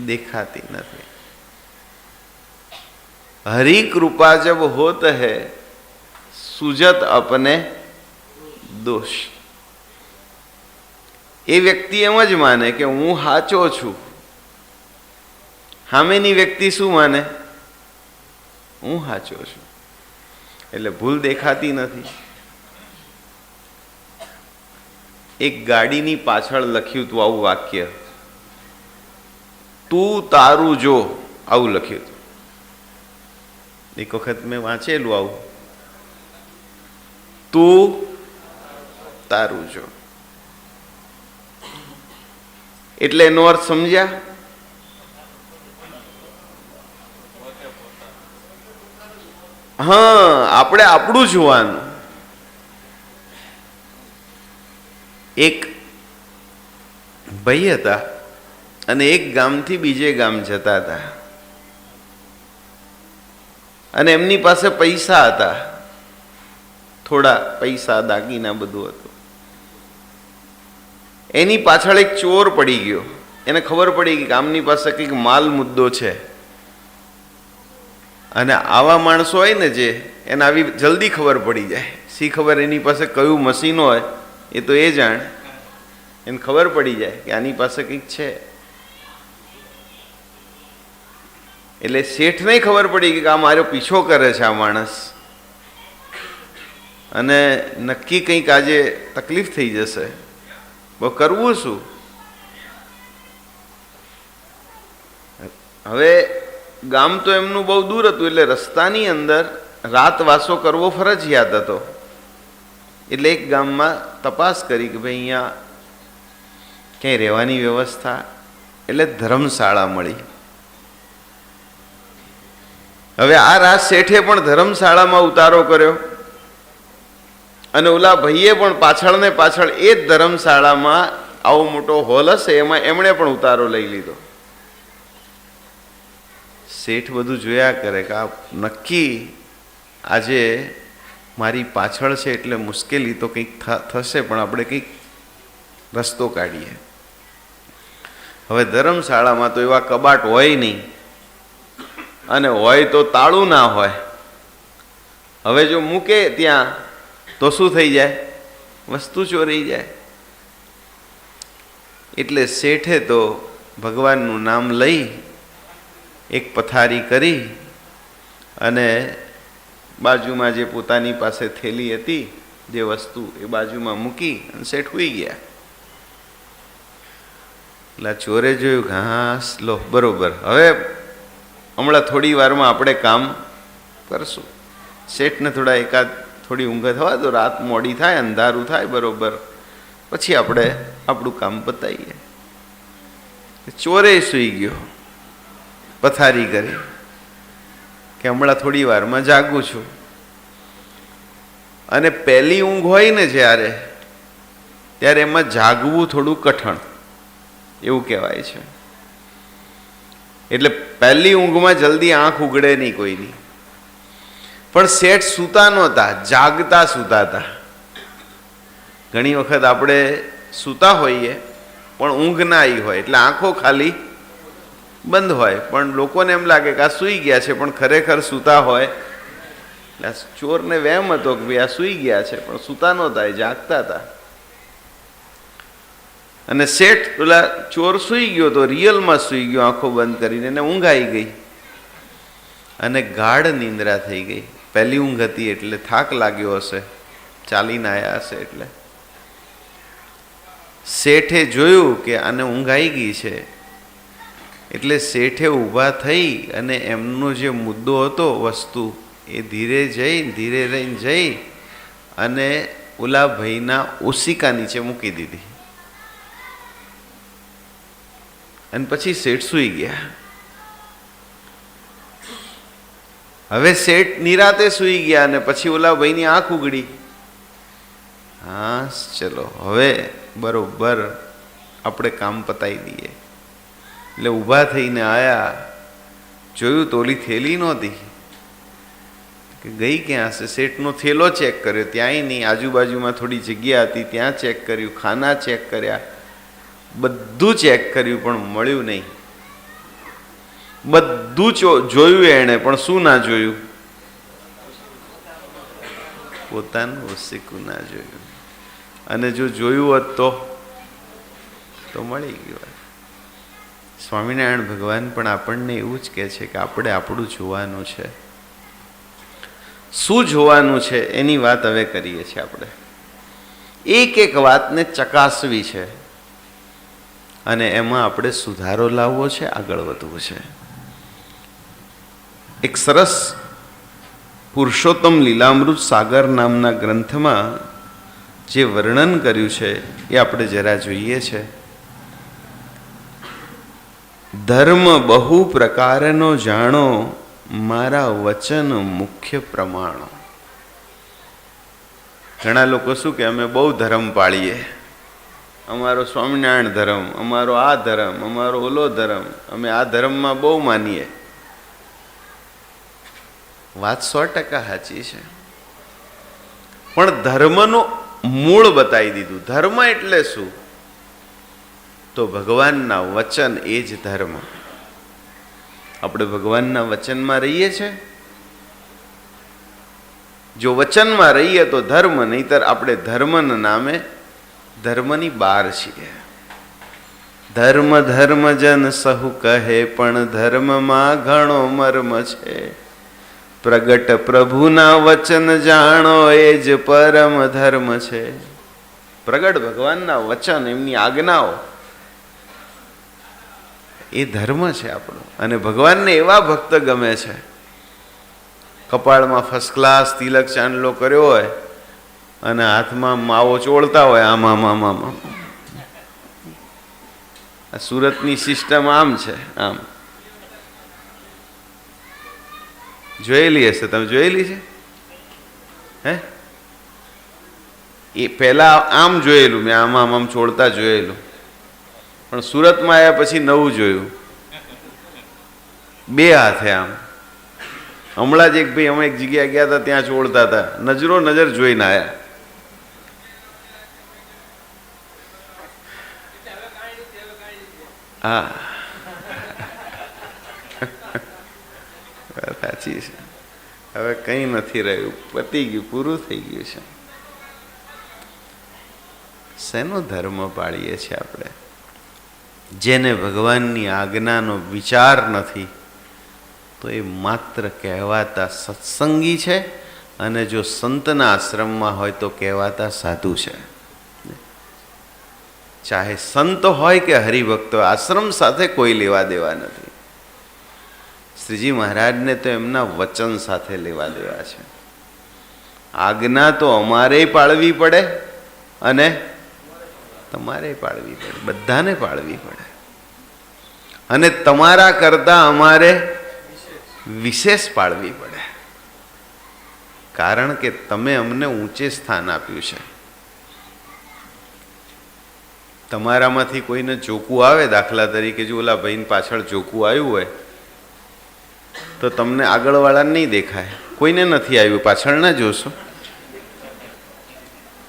દેખાતી નથી. हरि कृपा जब होत है सुजत अपने दोष. એ વ્યક્તિ એમ જ માને કે હું સાચો છું. સામેની વ્યક્તિ શું માને? હું સાચો છું. એટલે ભૂલ દેખાતી નથી. એક ગાડીની પાછળ લખ્યું હતું આવું વાક્ય, તું તારું જો, આવું લખ્યું હતું. એક વખત મેં વાંચેલું આવું, તું તારું જો. એટલે એનો અર્થ સમજ્યા? હા, આપણે આપણું જોવાનું. એક ભાઈ હતા અને એક ગામથી બીજે ગામ જતા હતા અને એમની પાસે પૈસા હતા, થોડા પૈસા, દાગીના બધું હતું. એની પાછળ એક ચોર પડી ગયો. એને ખબર પડી કે ગામની પાસે કંઈક માલ મુદ્દો છે. અને આવા માણસો હોય ને જે, એને આવી જલ્દી ખબર પડી જાય. શી ખબર એની પાસે કયું મશીન હોય એ તો એ જાણ. એને ખબર પડી જાય કે આની પાસે કંઈક છે. એટલે શેઠને ખબર પડી કે આ મારો પીછો કરે છે આ માણસ, અને નક્કી કંઈક આજે તકલીફ થઈ જશે. બહુ કરવું શું? હવે ગામ તો એમનું બહુ દૂર હતું, એટલે રસ્તાની અંદર રાતવાસો કરવો ફરજિયાત હતો. એટલે એક ગામમાં તપાસ કરી કે ભાઈ અહીંયા ક્યાંય રહેવાની વ્યવસ્થા, એટલે ધર્મશાળા મળી. હવે આ રાત શેઠે પણ ધર્મશાળામાં ઉતારો કર્યો અને ઓલા ભાઈએ પણ પાછળ ને પાછળ એ જ ધર્મશાળામાં આવો મોટો હોલ હશે એમાં એમણે પણ ઉતારો લઈ લીધો. શેઠ બધું જોયા કરે કે આ નક્કી આજે મારી પાછળ છે એટલે મુશ્કેલી તો કંઈક થશે, પણ આપણે કંઈક રસ્તો કાઢીએ. હવે ધર્મશાળામાં તો એવા કબાટ હોય નહીં, અને હોય તો તાળું ના હોય. હવે જો મૂકે ત્યાં તો શું થઈ જાય? વસ્તુ ચોરાઈ જાય. એટલે શેઠે તો ભગવાનનું નામ લઈ એક પથારી કરી અને બાજુમાં જે પોતાની પાસે થેલી હતી જે વસ્તુ એ બાજુમાં મૂકી અને શેઠ સૂઈ ગયા. એટલે ચોરે જોયું કે હા લો બરોબર, હવે હમણાં થોડી વારમાં આપણે કામ કરશું. શેઠને થોડી ઊંઘ થવા દો, રાત મોડી થાય, અંધારું થાય બરોબર, પછી આપણે આપણું કામ પતાવીએ. ચોરે સૂઈ ગયો, પથારી કરી કે હમણાં થોડી વારમાં જાગું છું. અને પહેલી ઊંઘ હોય ને જ્યારે, ત્યારે એમાં જાગવું થોડું કઠણ એવું કહેવાય છે. એટલે પહેલી ઊંઘમાં જલ્દી આંખ ઉઘડે નહીં કોઈની. પણ શેઠ સૂતા નહોતા, જાગતા સૂતા હતા. ઘણી વખત આપણે સૂતા હોઈએ પણ ઊંઘ ના આવી હોય, એટલે આંખો ખાલી બંધ હોય, પણ લોકોને એમ લાગે કે આ સૂઈ ગયા છે, પણ ખરેખર સૂતા હોય. એટલે ચોરને વહેમ હતો કે ભાઈ આ સૂઈ ગયા છે, પણ સૂતા નહોતા, એ જાગતા હતા. અને શેઠ પેલા ચોર સૂઈ ગયો તો રિયલમાં સૂઈ ગયો, આંખો બંધ કરીને, એને ઊંઘ આવી ગઈ અને ગાઢ નિંદ્રા થઈ ગઈ. પહેલી ઊંઘ હતી એટલે થાક લાગ્યો હશે, ચાલીને આવ્યા હશે. એટલે શેઠે જોયું કે આને ઊંઘ આવી ગઈ છે, એટલે શેઠે ઊભા થઈ અને એમનો જે મુદ્દો હતો વસ્તુ એ ધીરે રહીને જઈ અને ઓલા ભાઈના ઓશિકા નીચે મૂકી દીધી. અને પછી શેઠ સૂઈ ગયા. હવે શેઠ નિરાતે સૂઈ ગયા અને પછી ઓલા ભાઈની આંખ ઉગડી. હા, ચલો હવે બરોબર આપણે કામ પતાવી દઈએ. એટલે ઊભા થઈને આયા, જોયું તો ઓલી થેલી નહોતી. કે ગઈ ક્યાં હશે? શેઠનો થેલો ચેક કર્યો, ત્યાંય નહીં. આજુબાજુમાં થોડી જગ્યા હતી, ત્યાં ચેક કર્યું, ખાના ચેક કર્યા, બધું ચેક કર્યું, પણ મળ્યું નહીં. બધું જોયું એણે, પણ શું ના જોયું? પોતાનું ઓશીકું ના જોયું. અને જો જોયું હોત તો મળી ગયું. સ્વામિનારાયણ ભગવાન પણ આપણને એવું જ કહે છે કે આપણે આપણું જોવાનું છે. શું જોવાનું છે એની વાત હવે કરીએ છીએ આપણે. એક એક વાતને ચકાસવી છે અને એમાં આપણે સુધારો લાવવો છે, આગળ વધવું છે. એક સરસ પુરુષોત્તમ લીલામૃત સાગર નામના ગ્રંથમાં જે વર્ણન કર્યું છે એ આપણે જરા જોઈએ છે. ધર્મ બહુ પ્રકારનો જાણો, મારા વચન મુખ્ય પ્રમાણો. ઘણા લોકો શું કે અમે બહુ ધર્મ પાળીએ, અમારો સ્વામિનારાયણ ધર્મ, અમારો આ ધર્મ, અમારો ઓલો ધર્મ, અમે આ ધર્મમાં બહુ માનીએ. વાત 100% સાચી છે, પણ ધર્મનું મૂળ બતાવી દીધું. ધર્મ એટલે શું? તો ભગવાનના વચન એ જ ધર્મ. આપણે ભગવાનના વચનમાં રહીએ છીએ. જો વચનમાં રહીએ તો ધર્મ, નહીતર આપણે ધર્મના નામે ધર્મની બહાર છીએ. ધર્મ ધર્મ જન સહુ કહે, પણ ધર્મમાં ઘણો મર્મ છે. પ્રગટ પ્રભુના વચન જાણો, એ જ પરમ ધર્મ છે. પ્રગટ ભગવાનના વચન, એમની આજ્ઞાઓ, એ ધર્મ છે આપણો. અને ભગવાનને એવા ભક્ત ગમે છે, કપાળમાં ફર્સ્ટ ક્લાસ તિલક ચાંદલો કર્યો હોય અને હાથમાં માવો ચોળતા હોય આમ. આ સુરતની સિસ્ટમ આમ છે. આમ જોયેલી હશે, તમે જોયેલી છે? હે, એ પહેલા આમ જોયેલું મેં, આમ છોડતા જોયેલું. પણ સુરતમાં આવ્યા પછી નવું જોયું, બે હાથે આમ. હમણાં જ એક ભાઈ, અમે એક જગ્યાએ ગયા હતા, ત્યાં છોડતા હતા, નજરો નજર જોઈને આવ્યા. હા, સાચી છે. હવે કંઈ નથી રહ્યું, પતી ગયું, પૂરું થઈ ગયું છે. શેનો ધર્મ પાળીએ છીએ આપણે? જેને ભગવાનની આજ્ઞાનો વિચાર નથી, તો એ માત્ર કહેવાતા સત્સંગી છે, અને જો સંતના આશ્રમમાં હોય તો કહેવાતા સાધુ છે. ચાહે સંત હોય કે હરિભક્ત હોય, આશ્રમ સાથે કોઈ લેવા દેવા નથી. શ્રીજી મહારાજને તો એમના વચન સાથે લેવા દેવા છે. આજ્ઞા તો અમારે પાળવી પડે અને તમારે પાળવી પડે, બધાને પાળવી પડે. અને તમારા કરતા અમારે વિશેષ પાળવી પડે, કારણ કે તમે અમને ઊંચે સ્થાન આપ્યું છે. તમારામાંથી કોઈને ચોખ્ખું આવે, દાખલા તરીકે જો ઓલા ભાઈને પાછળ ચોખ્ખું આવ્યું હોય તો તમને આગળવાળાને નહીં દેખાય. કોઈને નથી આવ્યું, પાછળ ના જોશો.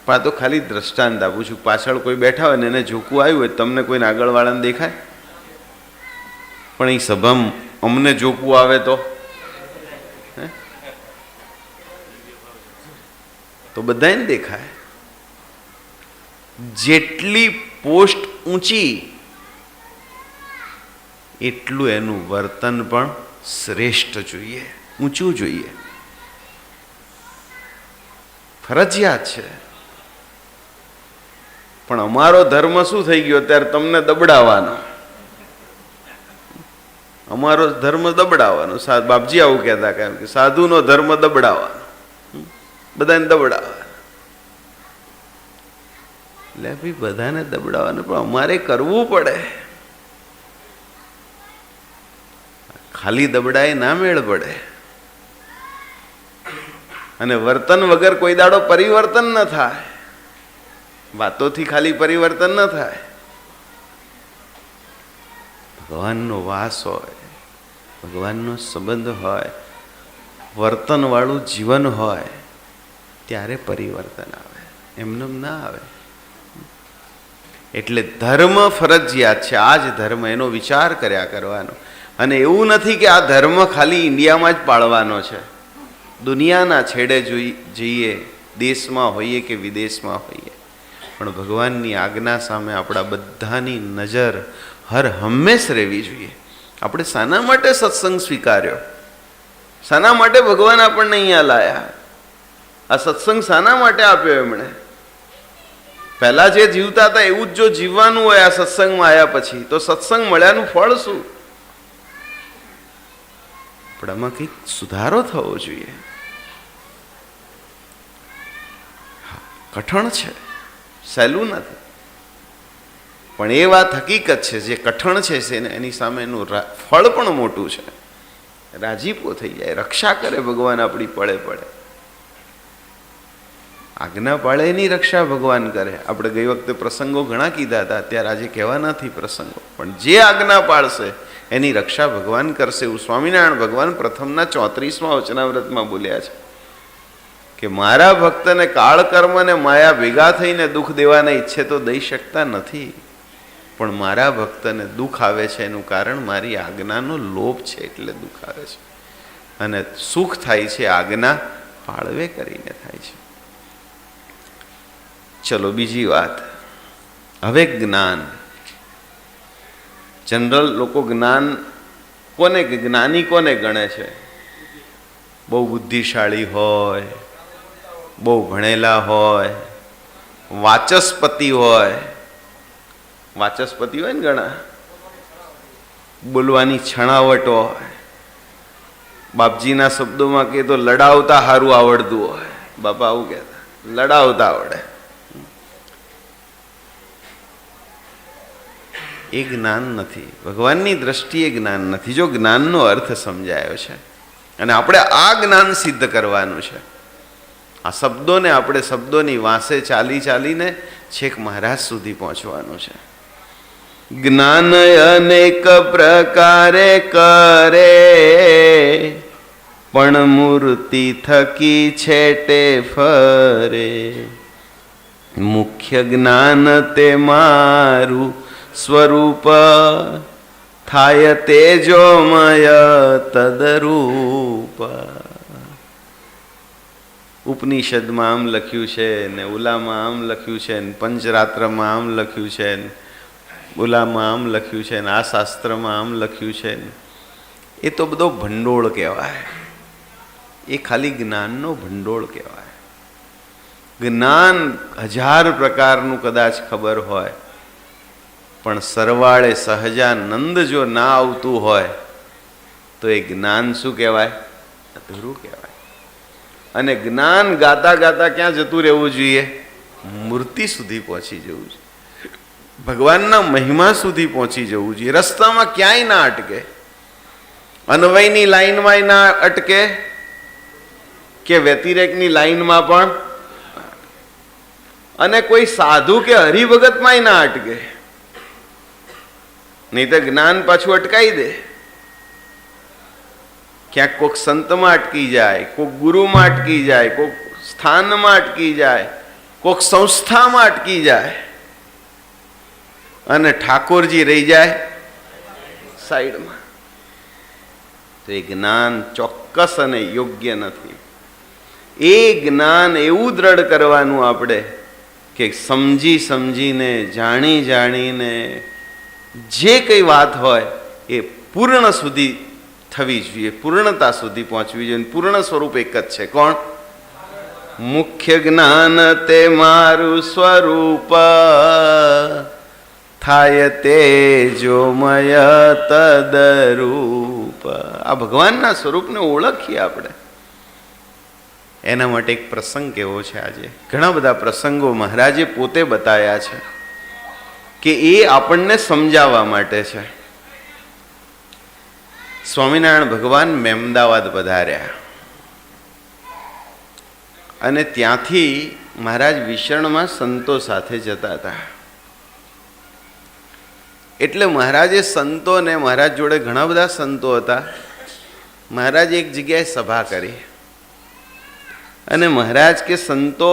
પણ આ તો ખાલી દ્રષ્ટાંત આપું છું. પાછળ કોઈ બેઠા હોય ને એને ઝૂકવું આવ્યું હોય, તમને કોઈને આગળવાળાને દેખાય? પણ એ સભામાં અમને ઝૂકવું આવે તો બધાને દેખાય. જેટલી પોસ્ટ ઊંચી એટલું એનું વર્તન પણ શ્રેષ્ઠ જોઈએ, ઊંચું જોઈએ, ફરજિયાત છે. પણ અમારો ધર્મ શું થઈ ગયો ત્યારે? તમને દબડાવવાનો. અમારો ધર્મ દબડાવવાનો. બાપજી આવું કહેતા કે સાધુનો ધર્મ દબડાવવાનો, બધાને દબડાવવાનો. એટલે ભાઈ બધાને દબડાવવાનું, પણ અમારે કરવું પડે. ખાલી દબડાએ ના મેળ પડે. અને વર્તન વગર કોઈ દાડો પરિવર્તન ન થાય. વાતોથી ખાલી પરિવર્તન ન થાય. ભગવાનનો વાસ હોય, ભગવાનનો સંબંધ હોય, વર્તનવાળું જીવન હોય, ત્યારે પરિવર્તન આવે, એમનેમ ના આવે. એટલે ધર્મ ફરજિયાત છે. આ જ ધર્મ, એનો વિચાર કર્યા કરવાનો. અને એવું નથી કે આ ધર્મ ખાલી ઇન્ડિયામાં જ પાળવાનો છે. દુનિયાના છેડે જઈએ, દેશમાં હોઈએ કે વિદેશમાં હોઈએ, પણ ભગવાનની આજ્ઞા સામે આપણા બધાની નજર હર હંમેશ રહેવી જોઈએ. આપણે શાના માટે સત્સંગ સ્વીકાર્યો? શાના માટે ભગવાન આપણને અહીંયા લાયા? આ સત્સંગ શાના માટે આપ્યો એમણે? પહેલા જે જીવતા હતા એવું જ જો જીવવાનું હોય આ સત્સંગમાં આવ્યા પછી, તો સત્સંગ મળ્યાનું ફળ શું? આપણામાં કંઈક સુધારો થવો જોઈએ. કઠણ છે, સહેલું નથી, પણ એ વાત હકીકત છે. જે કઠણ છે એની સામે એનું ફળ પણ મોટું છે. રાજીપો થઈ જાય, રક્ષા કરે ભગવાન આપણી પડે પડે. આજ્ઞા પાળે એની રક્ષા ભગવાન કરે. આપણે ગઈ વખતે પ્રસંગો ઘણા કીધા હતા, અત્યારે આજે કહેવા નથી પ્રસંગો, પણ જે આજ્ઞા પાળશે એની રક્ષા ભગવાન કરશે. એવું સ્વામિનારાયણ ભગવાન પ્રથમના 34મા વચનાવ્રતમાં બોલ્યા છે કે મારા ભક્તને કાળ કર્મ અને માયા ભેગા થઈને દુઃખ દેવાના ઈચ્છે તો દઈ શકતા નથી, પણ મારા ભક્તને દુઃખ આવે છે એનું કારણ મારી આજ્ઞાનો લોભ છે, એટલે દુઃખ આવે છે. અને સુખ થાય છે આજ્ઞા પાળવે કરીને થાય છે. ચલો બીજી વાત. હવે જ્ઞાન. જનરલ લોકો જ્ઞાન કોને, જ્ઞાની કોને ગણે છે? બહુ બુદ્ધિશાળી હોય, બહુ ભણેલા હોય, વાચસ્પતિ હોય. વાચસ્પતિ હોય ને ઘણા, બોલવાની છણાવટ હોય, બાપજીના શબ્દોમાં કહે તો લડાવતા સારું આવડતું હોય. બાપા આવું કહેતા, લડાવતા આવડે. એ જ્ઞાન નથી. ભગવાનની દ્રષ્ટિએ જ્ઞાન નથી. જો જ્ઞાનનો અર્થ સમજાયો છે અને આપણે આ જ્ઞાન સિદ્ધ કરવાનું છે. આ શબ્દોને આપણે શબ્દોની વાંસે ચાલી ચાલીને છેક મહારાજ સુધી પહોંચવાનું છે. જ્ઞાન અનેક પ્રકારે કરે, પણ મૂર્તિ થકી છેટે ફરે. મુખ્ય જ્ઞાન તે મારું સ્વરૂપ, થાય તેજોમય તદરૂપ. ઉપનિષદમાં આમ લખ્યું છે ને ઉલામાં આમ લખ્યું છે ને પંચરાત્રમાં આમ લખ્યું છે ને ઉલામાં આમ લખ્યું છે ને આ શાસ્ત્રમાં આમ લખ્યું છે ને. એ તો બધો ભંડોળ કહેવાય. એ ખાલી જ્ઞાનનો ભંડોળ કહેવાય. જ્ઞાન 1000 પ્રકારનું કદાચ ખબર હોય, પણ સરવાળે સહજાનંદ જો ના આવતું હોય તો એ જ્ઞાન શું કહેવાય? અધૂરું કહેવાય. અને જ્ઞાન ગાતા ગાતા ક્યાં જતું રહેવું જોઈએ? મૂર્તિ સુધી પહોંચી જવું જોઈએ, ભગવાનના મહિમા સુધી પહોંચી જવું જોઈએ. રસ્તામાં ક્યાંય ના અટકે, અન્વયની લાઈનમાં ના અટકે કે વ્યતિરેકની લાઈનમાં પણ, અને કોઈ સાધુ કે હરિભગતમાંય ના અટકે. નહીં તો જ્ઞાન પાછું અટકાઈ દે. ક્યાંક કોઈક સંતમાં અટકી જાય, કોઈક ગુરુમાં અટકી જાય, કોઈક સ્થાનમાં અટકી જાય, કોઈક સંસ્થામાં અટકી જાય, અને ઠાકોરજી રહી જાય સાઈડમાં. તો એ જ્ઞાન ચોક્કસ અને યોગ્ય નથી. એ જ્ઞાન એવું દ્રઢ કરવાનું આપણે કે સમજી સમજીને, જાણી જાણીને જે કઈ વાત હોય એ પૂર્ણ સુધી થવી જોઈએ, પૂર્ણતા સુધી પહોંચવી જોઈએ. પૂર્ણ સ્વરૂપ એક જ છે. કોણ? મુખ્ય જ્ઞાન તે મારું સ્વરૂપ, થાય તેજોમય તદરૂપ. આ ભગવાનના સ્વરૂપને ઓળખીએ આપણે. એના માટે એક પ્રસંગ કેવો છે આજે. ઘણા બધા પ્રસંગો મહારાજે પોતે બતાવ્યા છે કે એ આપણને સમજાવવા માટે છે. સ્વામિનારાયણ ભગવાન મહેમદાવાદ પધાર્યા અને ત્યાંથી મહારાજ વિશરણમાં સંતો સાથે જતા હતા. એટલે મહારાજે સંતોને, મહારાજ જોડે ઘણા બધા સંતો હતા, મહારાજ એક જગ્યાએ સભા કરી અને મહારાજ કે સંતો,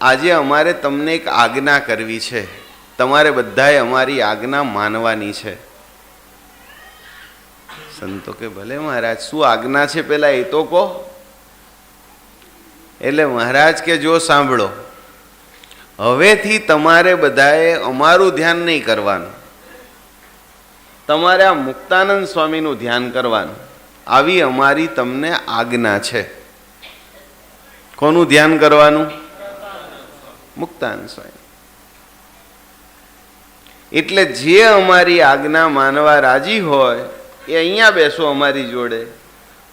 આજે અમારે તમને એક આજ્ઞા કરવી છે, તમારે બધાએ અમારી આજ્ઞા માનવાની છે. સંતો કે ભલે મહારાજ, શું આજ્ઞા છે પેલા એ તો કહો. એટલે મહારાજ કે જો સાંભળો, હવેથી તમારે બધાએ અમારું ધ્યાન નહીં કરવાનું, તમારે આ મુક્તાનંદ સ્વામીનું ધ્યાન કરવાનું, આવી અમારી તમને આજ્ઞા છે. કોનું ધ્યાન કરવાનું? મુક્તાનંદ સ્વામી. એટલે જે અમારી આજ્ઞા માનવા રાજી હોય એ અહીંયા બેસો અમારી જોડે,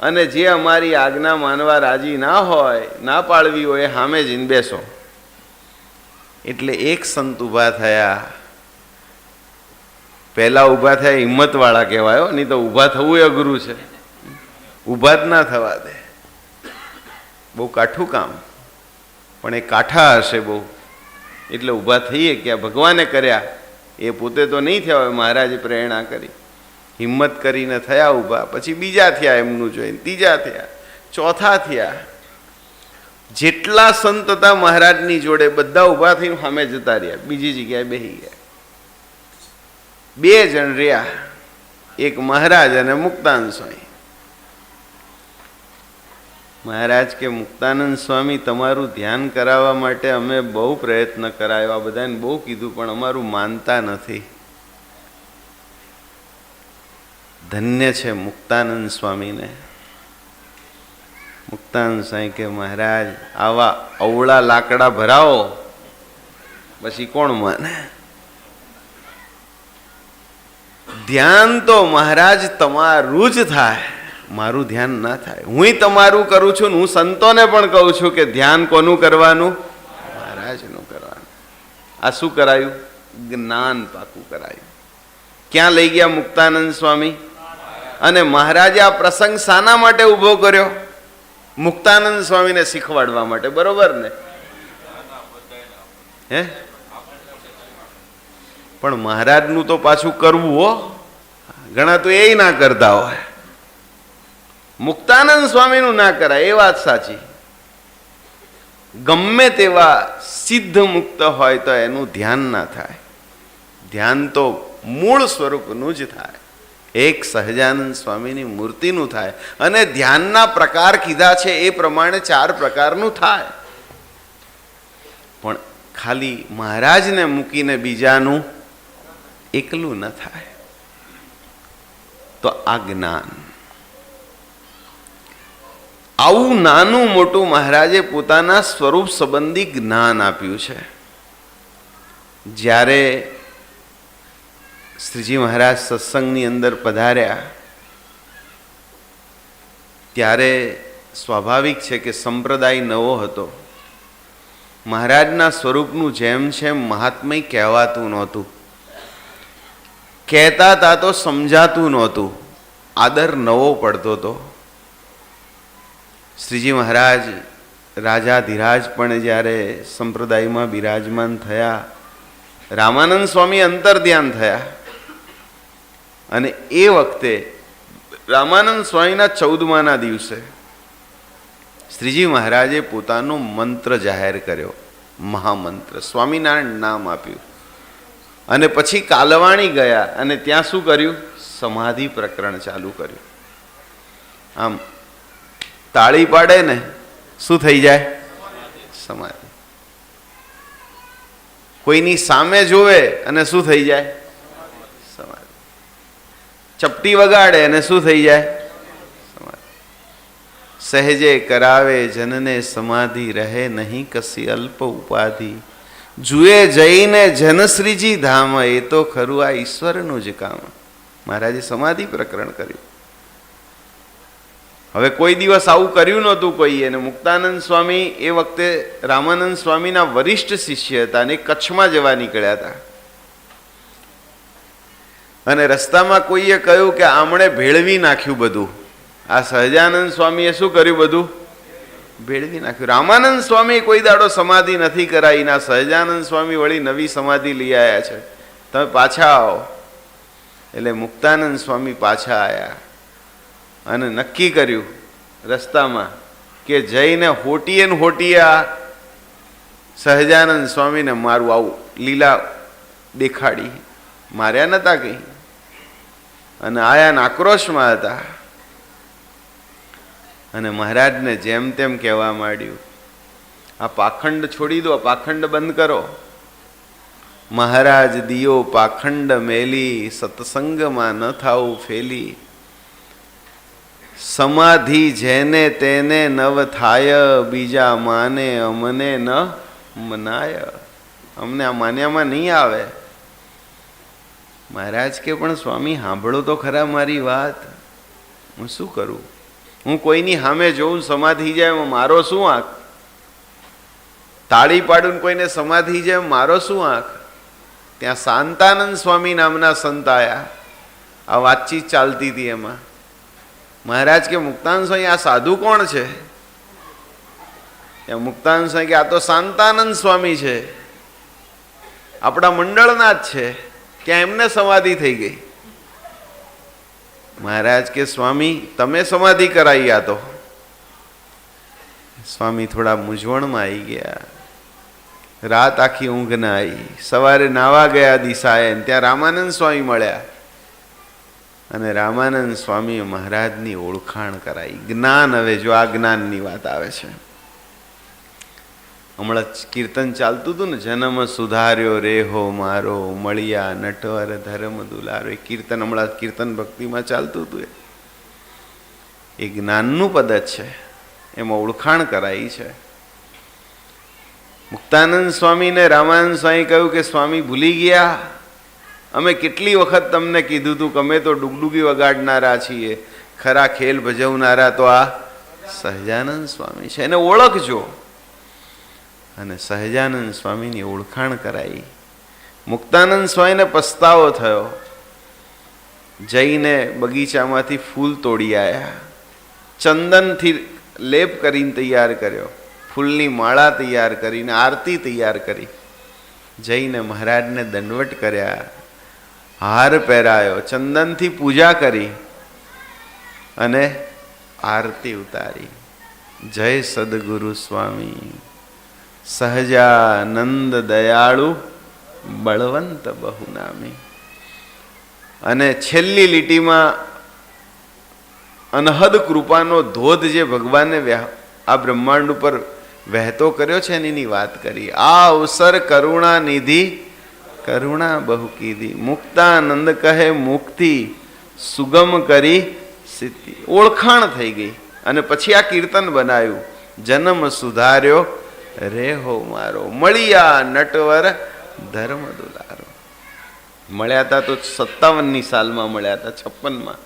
અને જે અમારી આજ્ઞા માનવા રાજી ના હોય, ના પાળવી હોય, એ સામે જઈને બેસો. એટલે એક સંત ઊભા થયા. પહેલા ઊભા થયા હિંમતવાળા કહેવાયો, નહીં તો ઊભા થવું એ અઘરું છે. ઊભા જ ના થવા દે, બહુ કાઠું કામ, પણ એ કાઠા હશે બહુ, એટલે ઊભા થઈએ કે ભગવાને કર્યા, એ પોતે તો નહીં થયા હોય, મહારાજે પ્રેરણા કરી, હિંમત કરીને થયા ઊભા. પછી બીજા થયા એમનું જોઈને, ત્રીજા થયા, ચોથા થયા. જેટલા સંત હતા મહારાજની જોડે બધા ઊભા થઈને સામે જતા રહ્યા, બીજી જગ્યાએ બેસી ગયા. 2 જણ રહ્યા, એક મહારાજ અને મુક્તાનંદ સ્વામી. મહારાજ કે મુક્તાનંદ સ્વામી, તમારું ધ્યાન કરાવવા માટે અમે બહુ પ્રયત્ન કરાવ્યા, બધાને બહુ કીધું, પણ અમારું માનતા નથી. ધન્ય છે મુક્તાનંદ સ્વામીને. મુક્તાનંદ સ્વામી કે મહારાજ, આવા અવળા લાકડા ભરાવો પછી કોણ માને? ધ્યાન તો મહારાજ તમારું જ થાય, મારું ધ્યાન ના થાય. હું તમારું કરું છું ને હું સંતોને પણ કહું છું કે ધ્યાન કોનું કરવાનું? મહારાજનું કરવાનું. આ શું કરાયું? જ્ઞાન પાકું કરાયું. ક્યાં લઈ ગયા મુક્તાનંદ સ્વામી? અને મહારાજે આ પ્રસંગ શાના માટે ઊભો કર્યો? મુક્તાનંદ સ્વામીને શીખવાડવા માટે, બરોબર ને? હે? પણ મહારાજનું તો પાછું કરવું હો, ઘણા તો એ ના કરતા હોય. મુક્તાનંદ સ્વામીનું ના કરાય, એ વાત સાચી. ગમે તેવા સિદ્ધ મુક્ત હોય તો એનું ધ્યાન ના થાય. ધ્યાન તો મૂળ સ્વરૂપનું જ થાય, એક સહજાનંદ સ્વામીની મૂર્તિનું થાય. અને ધ્યાનના પ્રકાર કીધા છે એ પ્રમાણે 4 પ્રકારનું થાય. પણ ખાલી મહારાજને મૂકીને બીજાનું એકલું ન થાય. તો આ જ્ઞાન, આવું નાનું મોટું મહારાજે પોતાના સ્વરૂપ સંબંધી જ્ઞાન આપ્યું છે. જ્યારે શ્રીજી મહારાજ સત્સંગની અંદર પધાર્યા ત્યારે સ્વાભાવિક છે કે સંપ્રદાય નવો હતો. મહારાજના સ્વરૂપનું જેમ છે મહાત્મય કહેવાતું નહોતું, કહેતા હતા તો સમજાતું નહોતું, આદર નવો પડતો હતો. શ્રીજી મહારાજ રાજાધિરાજ પણ જ્યારે સંપ્રદાયમાં બિરાજમાન થયા, રામાનંદ સ્વામી અંતર ધ્યાન થયા. અને એ વખતે રામાનંદ સ્વામીના 14મા દિવસે શ્રીજી મહારાજે પોતાનો મંત્ર જાહેર કર્યો, મહામંત્ર, સ્વામિનારાયણ નામ આપ્યું. અને પછી કાલવાણી ગયા અને ત્યાં શું કર્યું? સમાધિ પ્રકરણ ચાલુ કર્યું. આમ તાળી પાડે ને શું થઈ જાય? સમાધિ. કોઈની સામે જોવે અને શું થઈ જાય? સમાધિ. ચપટી વગાડે અને શું થઈ જાય? સમાધિ. સહેજે કરાવે જનને સમાધિ, રહે નહીં કસી અલ્પ ઉપાધિ. જુએ જઈને જનશ્રીજી ધામ, એ તો ખરું આ ઈશ્વરનું જ કામ. મહારાજે સમાધિ પ્રકરણ કર્યું. હવે કોઈ દિવસ આવું કર્યું નહોતું કોઈએ. અને મુક્તાનંદ સ્વામી એ વખતે રામાનંદ સ્વામીના વરિષ્ઠ શિષ્ય હતા અને કચ્છમાં જવા નીકળ્યા હતા. અને રસ્તામાં કોઈએ કહ્યું કે આમણે ભેળવી નાખ્યું બધું. આ સહજાનંદ સ્વામીએ શું કર્યું? બધું ભેળવી નાખ્યું. રામાનંદ સ્વામી કોઈ દાડો સમાધિ નથી કરાવી. ના, સહજાનંદ સ્વામી વળી નવી સમાધિ લઈ આવ્યા છે. તમે પાછા આવો. એટલે મુક્તાનંદ સ્વામી પાછા આવ્યા અને નક્કી કર્યું રસ્તામાં કે જઈને હોટીએ ને હોટીએ આ સહજાનંદ સ્વામીને મારું આવું લીલા દેખાડી. માર્યા નતા કંઈ અને આયા આક્રોશમાં હતા. અને મહારાજને જેમ તેમ કહેવા માંડ્યું, આ પાખંડ છોડી દો, પાખંડ બંધ કરો. મહારાજ દિયો પાખંડ મેલી, સત્સંગમાં ન થાવું ફેલી. સમાધિ જેને તેને નવ થાય, બીજા માને અમને ન મનાય. અમને આ માન્યામાં નહીં આવે. મહારાજ કે પણ સ્વામી સાંભળો તો ખરા મારી વાત. હું શું કરું? હું કોઈની સામે જોઉં સમાધિ જાય, મારો શું આંખ? તાળી પાડું કોઈને સમાધિ જાય, મારો શું આંખ? ત્યાં શાંતાનંદ સ્વામી નામના સંત આયા. આ વાતચીત ચાલતી હતી એમાં મહારાજ કે મુક્તાનંદ સ્વામી આ સાધુ કોણ છે? ત્યાં મુક્તાનંદ સ્વામી કે આ તો શાંતાનંદ સ્વામી છે, આપણા મંડળના જ છે. ત્યાં એમને સમાધિ થઈ ગઈ. મહારાજ કે સ્વામી તમે સમાધિ કરાવી? આ તો સ્વામી થોડા મૂંઝવણમાં આવી ગયા. રાત આખી ઊંઘ ના આવી. સવારે નાવા ગયા દિશાએ, ત્યાં રામાનંદ સ્વામી મળ્યા અને રામાનંદ સ્વામીએ મહારાજની ઓળખાણ કરાવી. જ્ઞાન. હવે જો આ જ્ઞાનની વાત આવે છે. હમણાં કીર્તન ચાલતું હતું ને, જન્મ સુધાર્યો રેહો મારો, મળ્યા નટવર ધર્મ દુલારો. એ કીર્તન હમણાં કીર્તન ભક્તિમાં ચાલતું હતું. એ જ્ઞાનનું પદ જ છે, એમાં ઓળખાણ કરાઈ છે. મુક્તાનંદ સ્વામીને રામાનંદ સ્વામી કહ્યું કે સ્વામી ભૂલી ગયા, અમે કેટલી વખત તમને કીધું હતું કે અમે તો ડુગડુગી વગાડનારા છીએ, ખરા ખેલ ભજવનારા તો આ સહજાનંદ સ્વામી છે, એને ઓળખજો. અને સહજાનંદ સ્વામીની ઓળખાણ કરાઈ. મુક્તાનંદ સ્વામીને પસ્તાવો થયો. જઈને બગીચામાંથી ફૂલ તોડી આવ્યા, ચંદનથી લેપ કરીને તૈયાર કર્યો, ફૂલની માળા તૈયાર કરીને આરતી તૈયાર કરી. જઈને મહારાજને દંડવટ કર્યા, હાર પહેરાયો, ચંદનથી પૂજા કરી અને આરતી ઉતારી. જય સદગુરુ સ્વામી, સહજાનંદ દયાળુ બળવંત બહુ નામી. અને છેલ્લી લીટીમાં અનહદ કૃપાનો ધોધ જે ભગવાને આ બ્રહ્માંડ ઉપર વહેતો કર્યો છે એની વાત કરી. આ અવસર કરુણા નિધિ કરુણા બહુ કીધી, મુક્તાનંદ કહે મુક્તિ સુગમ કરી સિદ્ધિ. ઓળખાણ થઈ ગઈ. અને પછી આ કીર્તન બનાવ્યું, જન્મ સુધાર્યો રેહો મારો, મળ્યા નટવર ધર્મ દુલારો. મળ્યા હતા તો 57ની સાલમાં મળ્યા હતા, 56માં,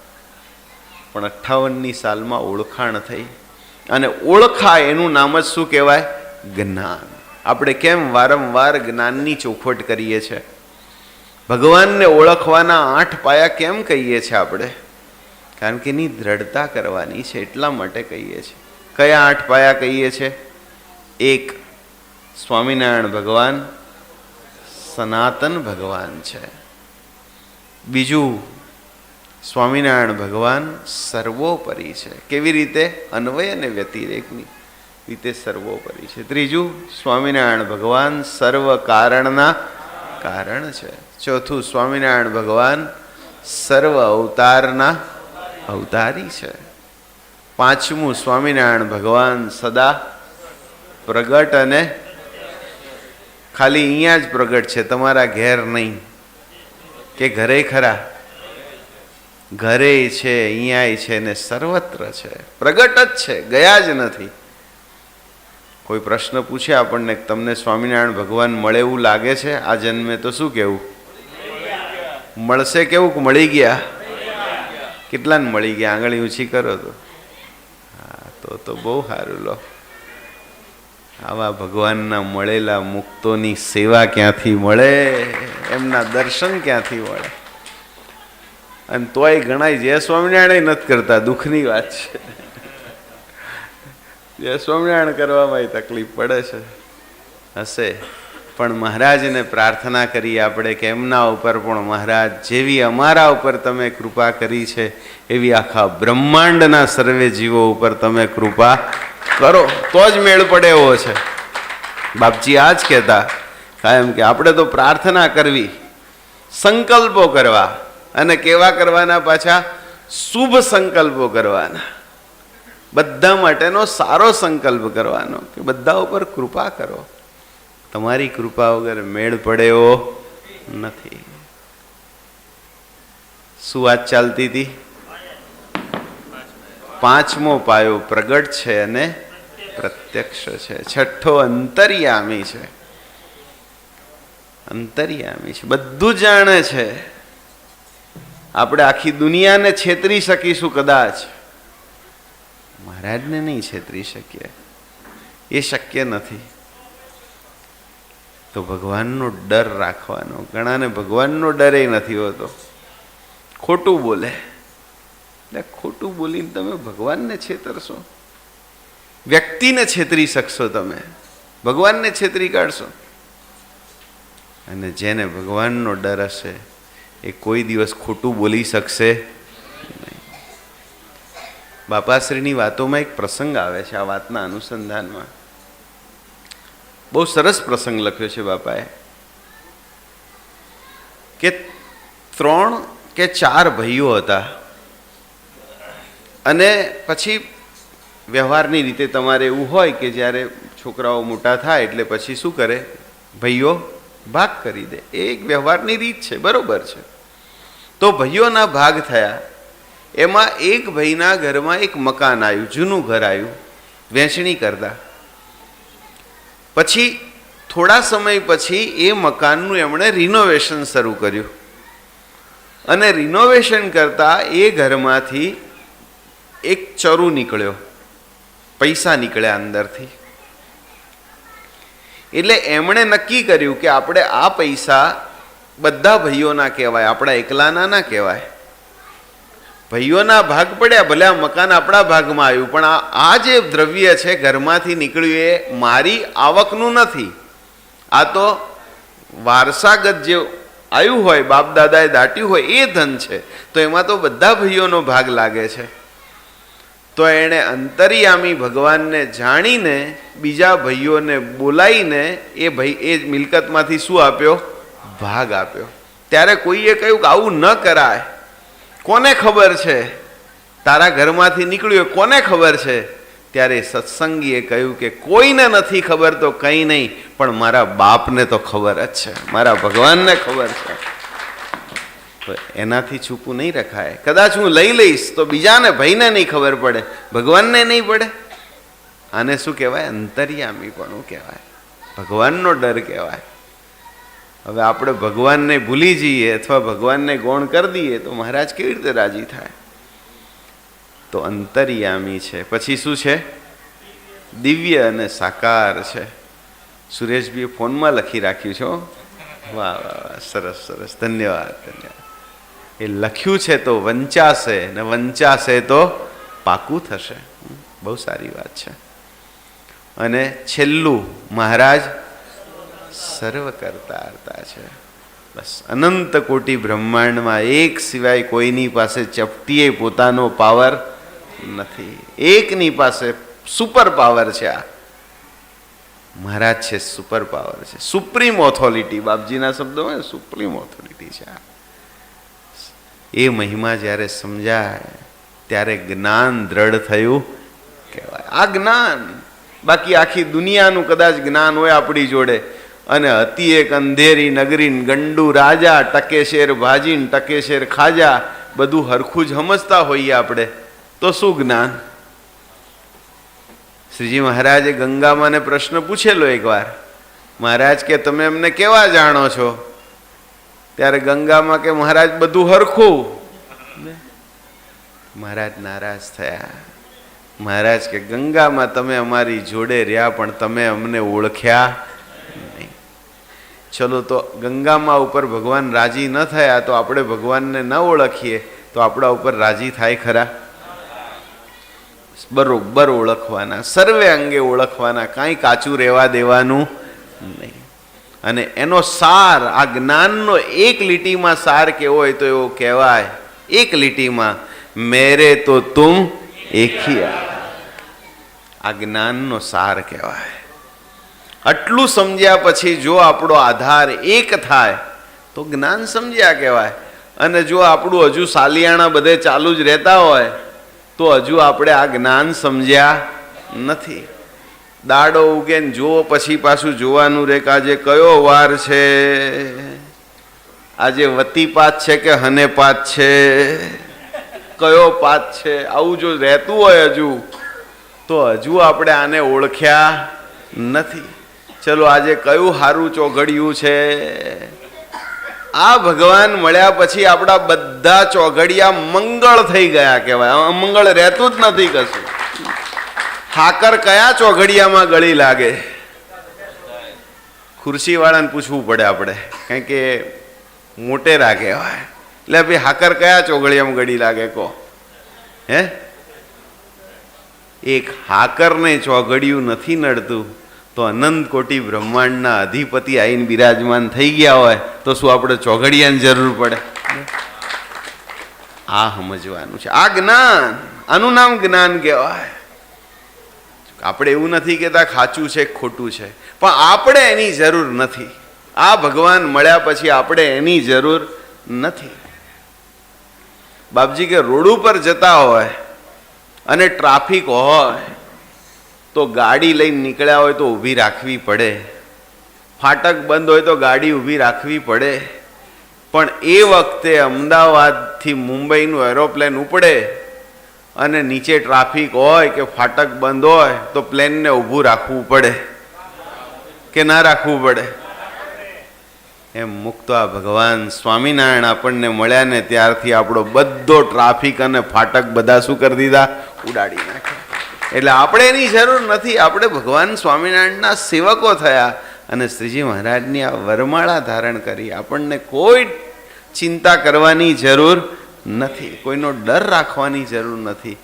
પણ 58ની સાલમાં ઓળખાણ થઈ. અને ઓળખાય એનું નામ જ શું કહેવાય? જ્ઞાન. આપણે કેમ વારંવાર જ્ઞાનની ચોખવટ કરીએ છીએ? ભગવાનને ઓળખવાના 8 પાયા કેમ કહીએ છીએ આપણે? કારણ કે એની દ્રઢતા કરવાની છે, એટલા માટે કહીએ છીએ. કયા 8 પાયા કહીએ છીએ? 1, સ્વામિનારાયણ ભગવાન સનાતન ભગવાન છે. બીજું, સ્વામિનારાયણ ભગવાન સર્વોપરી છે. કેવી રીતે? અન્વય અને વ્યતિરેકની રીતે સર્વોપરી છે. ત્રીજું, સ્વામિનારાયણ ભગવાન સર્વ કારણના કારણ છે. ચોથું, સ્વામિનારાયણ ભગવાન સર્વ અવતારના અવતારી છે. પાંચમું, સ્વામિનારાયણ ભગવાન સદા પ્રગટ અને ખાલી અહીંયા જ પ્રગટ છે, તમારા ઘેર નહીં. કે ઘરે ખરા? ઘરે છે, અહીંયાય છે ને સર્વત્ર છે, પ્રગટ જ છે, ગયા જ નથી. કોઈ પ્રશ્ન પૂછે આપણને, તમને સ્વામિનારાયણ ભગવાન મળે એવું લાગે છે આ જન્મે, તો શું કહેવું? મળશે કેવું કે મળી ગયા? કેટલાને મળી ગયા? આંગળી ઊંચી કરો તો. હા, તો બહુ સારું. લો, આવા ભગવાનના મળેલા મુક્તોની સેવા ક્યાંથી મળે? એમના દર્શન ક્યાંથી મળે? અને તોય ઘણા જય સ્વામિનારાયણ નથી કરતા. દુઃખની વાત છે. જય સ્વામિનારાયણ કરવામાં તકલીફ પડે છે. હશે પણ મહારાજને પ્રાર્થના કરીએ આપણે કે એમના ઉપર પણ મહારાજ જેવી અમારા ઉપર તમે કૃપા કરી છે એવી આખા બ્રહ્માંડના સર્વે જીવો ઉપર તમે કૃપા કરો, તો જ મેળ પડે એવો છે. બાપજી આ જ કહેતા કાયમ કે આપણે તો પ્રાર્થના કરવી, સંકલ્પો કરવા, અને કેવા કરવાના? પાછા શુભ સંકલ્પો કરવાના. બધા માટેનો સારો સંકલ્પ કરવાનો કે બધા ઉપર કૃપા કરો. તમારી કૃપા વગર મેળ પડે એવો નથી. શું વાત ચાલતી હતી? પાંચમો પાયો પ્રગટ છે અને પ્રત્યક્ષ છે. છઠ્ઠો અંતર્યામી છે. અંતર્યામી છે, બધું જાણે છે. આપણે આખી દુનિયાને છેતરી શકીશું કદાચ, મહારાજને નહીં છેતરી શકીએ. એ શક્ય નથી. તો ભગવાનનો ડર રાખવાનો. ઘણાને ભગવાનનો ડર એ નથી હોતો. ખોટું બોલે એટલે ખોટું બોલીને તમે ભગવાનને છેતરશો. વ્યક્તિને છેતરી શકશો, તમે ભગવાનને છેતરી કાઢશો. અને જેને ભગવાનનો ડર હશે એ કોઈ દિવસ ખોટું બોલી શકશે નહીં. બાપાશ્રીની વાતોમાં એક પ્રસંગ આવે છે. આ વાતના અનુસંધાનમાં બહુ સરસ પ્રસંગ લખ્યો છે બાપાએ કે 3 કે 4 ભાઈઓ હતા. અને પછી વ્યવહારની રીતે તમારે એવું હોય કે જ્યારે છોકરાઓ મોટા થાય એટલે પછી શું કરે? ભાઈઓ ભાગ કરી દે. એ એક વ્યવહારની રીત છે, બરોબર છે. તો ભાઈઓના ભાગ થયા. એમાં એક ભાઈના ઘરમાં એક મકાન આવ્યું, જૂનું ઘર આવ્યું, વહેંચણી કરતા. પછી થોડા સમય પછી એ મકાનનું એમણે રિનોવેશન શરૂ કર્યું. અને રિનોવેશન કરતા એ ઘરમાંથી એક ચરુ નીકળ્યો, પૈસા નીકળ્યા અંદરથી. એટલે એમણે નક્કી કર્યું કે આપણે આ પૈસા બધા ભાઈઓના કહેવાય, આપણા એકલાના ના કહેવાય. ભાઈઓના ભાગ પડ્યા, ભલે આ મકાન આપણા ભાગમાં આવ્યું, પણ આ જે દ્રવ્ય છે ઘરમાંથી નીકળ્યું એ મારી આવકનું નથી. આ તો વારસાગત જે આવ્યું હોય, બાપ દાદાએ દાટ્યું હોય એ ધન છે. તો એમાં તો બધા ભાઈઓનો ભાગ લાગે છે. તો એણે અંતર્યામી ભગવાનને જાણીને બીજા ભાઈઓને બોલાવીને એ મિલકતમાંથી શું આપ્યો? ભાગ આપ્યો. ત્યારે કોઈએ કહ્યું કે આવું ન કરાય. કોને ખબર છે તારા ઘરમાંથી નીકળ્યું? કોને ખબર છે? ત્યારે સત્સંગીએ કહ્યું કે કોઈને નથી ખબર તો કંઈ નહીં, પણ મારા બાપને તો ખબર જ છે, મારા ભગવાનને ખબર છે. તો એનાથી છૂપું નહીં રખાય. કદાચ હું લઈ લઈશ તો બીજાને ભાઈને નહીં ખબર પડે, ભગવાનને નહીં પડે. આને શું કહેવાય? અંતર્યામીપણું કહેવાય, ભગવાનનો ડર કહેવાય. હવે આપણે ભગવાનને ભૂલી જઈએ અથવા ભગવાનને ગૌણ કરી દઈએ તો મહારાજ કેવી રીતે રાજી થાય? તો અંતર્યામી છે. પછી શું છે? દિવ્ય અને સાકાર છે. સુરેશભાઈએ ફોનમાં લખી રાખ્યું છે. વાહ વાહ વાહ, સરસ સરસ, ધન્યવાદ ધન્યવાદ. એ લખ્યું છે તો વંચાશે, ને વંચાશે તો પાકું થશે. બહુ સારી વાત છે. અને છેલ્લું, મહારાજ સર્વ કરતા હરતા છે. બસ અનંત કોટી બ્રહ્માંડમાં એક સિવાય કોઈની પાસે ચપટીએ પોતાનો પાવર નથી. એકની પાસે સુપર પાવર છે. આ મહારાજ છે, સુપર પાવર છે, સુપ્રીમ ઓથોરિટી. બાપજીના શબ્દોમાં સુપ્રીમ ઓથોરિટી છે. એ મહિમા જ્યારે સમજાય ત્યારે જ્ઞાન દ્રઢ થયું કહેવાય. આ જ્ઞાન, બાકી આખી દુનિયાનું કદાચ જ્ઞાન હોય આપણી જોડે, અને હતી એક અંધેરી નગરી, ગંડુ રાજા, ટકે શેર ભાજીને ટકે શેર ખાજા, બધું હરખું જ સમજતા હોઈએ આપણે, તો શું જ્ઞાન? શ્રીજી મહારાજે ગંગામાને પ્રશ્ન પૂછેલો એકવાર. મહારાજ કે તમે એમને કેવા જાણો છો? ત્યારે ગંગામાં કે મહારાજ બધું હરખું. મહારાજ નારાજ થયા. મહારાજ કે ગંગામાં તમે અમારી જોડે રહ્યા પણ તમે અમને ઓળખ્યા નહીં. ચલો તો ગંગામાં ઉપર ભગવાન રાજી ન થયા તો આપણે ભગવાનને ન ઓળખીએ તો આપણા ઉપર રાજી થાય ખરા? બરોબર ઓળખવાના, સર્વે અંગે ઓળખવાના, કાંઈ કાચું રહેવા દેવાનું નહીં. અને એનો સાર, આ જ્ઞાનનો એક લીટીમાં સાર કેવો હોય તો એવો કહેવાય, એક લીટીમાં, મેરે તો તુમ એખિયા. આ જ્ઞાનનો સાર કહેવાય. આટલું સમજ્યા પછી જો આપણો આધાર એક થાય તો જ્ઞાન સમજ્યા કહેવાય. અને જો આપણું હજુ સાલિયાણા બધે ચાલુ જ રહેતા હોય તો હજુ આપણે આ જ્ઞાન સમજ્યા નથી. દાડો ઉગે ને જુઓ પછી પાછું જોવાનું રે કે આજે કયો વાર છે, આજે વતીપાત છે કે હનેપાત છે, કયો પાત છે, આવું જો રહેતું હોય હજુ તો હજુ આપણે આને ઓળખ્યા નથી. ચલો આજે કયું સારું ચોઘડિયું છે. આ ભગવાન મળ્યા પછી આપણા બધા ચોઘડિયા મંગળ થઈ ગયા કહેવાય. અમંગળ રહેતું જ નથી કશું. હાકર કયા ચોઘડિયામાં ગળી લાગે? ખુરશીવાળાને પૂછવું પડે આપણે, કારણ કે મોટેરા કહેવાય. એટલે ભાઈ હાકર કયા ચોઘડિયામાં ગળી લાગે કહો? હે, એક હાકરને ચોઘડિયું નથી નડતું તો અનંત કોટી બ્રહ્માંડના અધિપતિ આઈને બિરાજમાન થઈ ગયા હોય તો શું આપણે ચોઘડિયાની જરૂર પડે? આ સમજવાનું છે. આ જ્ઞાન, આનું નામ જ્ઞાન કહેવાય. આપણે એવું નથી કહેતા સાચું છે ખોટું છે, પણ આપણે એની જરૂર નથી. આ ભગવાન મળ્યા પછી આપણે એની જરૂર નથી. બાપજી કે રોડ ઉપર જતા હોય અને ટ્રાફિક હોય તો ગાડી લઈને નીકળ્યા હોય તો ઊભી રાખવી પડે. ફાટક બંધ હોય તો ગાડી ઊભી રાખવી પડે. પણ એ વખતે અમદાવાદથી મુંબઈનું એરોપ્લેન ઉપડે અને નીચે ટ્રાફિક હોય કે ફાટક બંધ હોય તો પ્લેનને ઊભું રાખવું પડે કે ના રાખવું પડે? એમ મુક્ત આ ભગવાન સ્વામિનારાયણ આપણને મળ્યા ને ત્યારથી આપણો બધો ટ્રાફિક અને ફાટક બધા શું કરી દીધા? ઉડાડી નાખ્યા. એટલે આપણે એની જરૂર નથી. આપણે ભગવાન સ્વામિનારાયણના સેવકો થયા અને શ્રીજી મહારાજની આ વરમાળા ધારણ કરી. આપણને કોઈ ચિંતા કરવાની જરૂર નથી, કોઈનો ડર રાખવાની જરૂર નથી.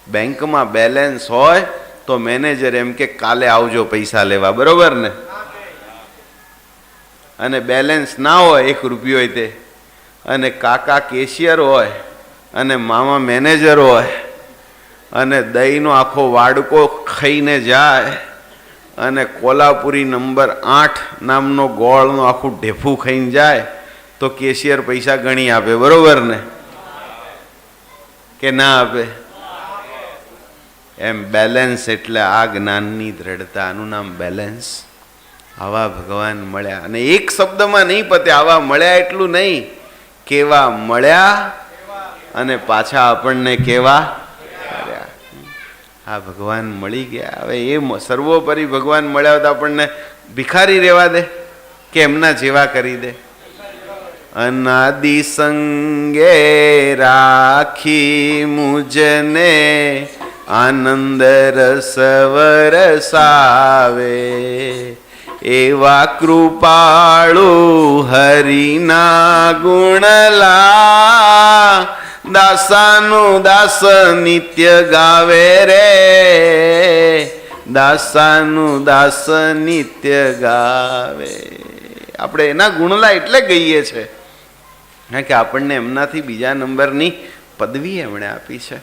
બેંકમાં બેલેન્સ હોય તો મેનેજર એમ કે કાલે આવજો પૈસા લેવા, બરોબર ને? અને બેલેન્સ ના હોય 1 રૂપિયો હોય તે, અને કાકા કેશિયર હોય અને મામા મેનેજર હોય અને દહીંનો આખો વાડકો ખાઈને જાય અને કોલ્હાપુરી નંબર 8 નામનો ગોળનું આખું ઢેફું ખાઈને જાય તો કેશિયર પૈસા ગણી આપે, બરોબર ને? કે ના આપે? એમ બેલેન્સ એટલે આ જ્ઞાનની દ્રઢતા, આનું નામ બેલેન્સ. આવા ભગવાન મળ્યા અને એક શબ્દમાં નહીં પતે. આવા મળ્યા એટલું નહીં, કેવા મળ્યા અને પાછા આપણને કેવા કર્યા. આ ભગવાન મળી ગયા. હવે એ સર્વોપરી ભગવાન મળ્યા તો આપણને ભિખારી રહેવા દે કે એમના જેવા કરી દે? અનાદિ સંગે રાખી મુજને આનંદ રસ વરસાવે, એવા કૃપાળુ હરિના ગુણલા, દાસાનું દાસ નિત્ય ગાવે રે, દાસાનું દાસ નિત્ય ગાવે. આપણે એના ગુણલા એટલે ગઈએ છે કારણ કે આપણને એમનાથી બીજા નંબરની પદવી એમણે આપી છે,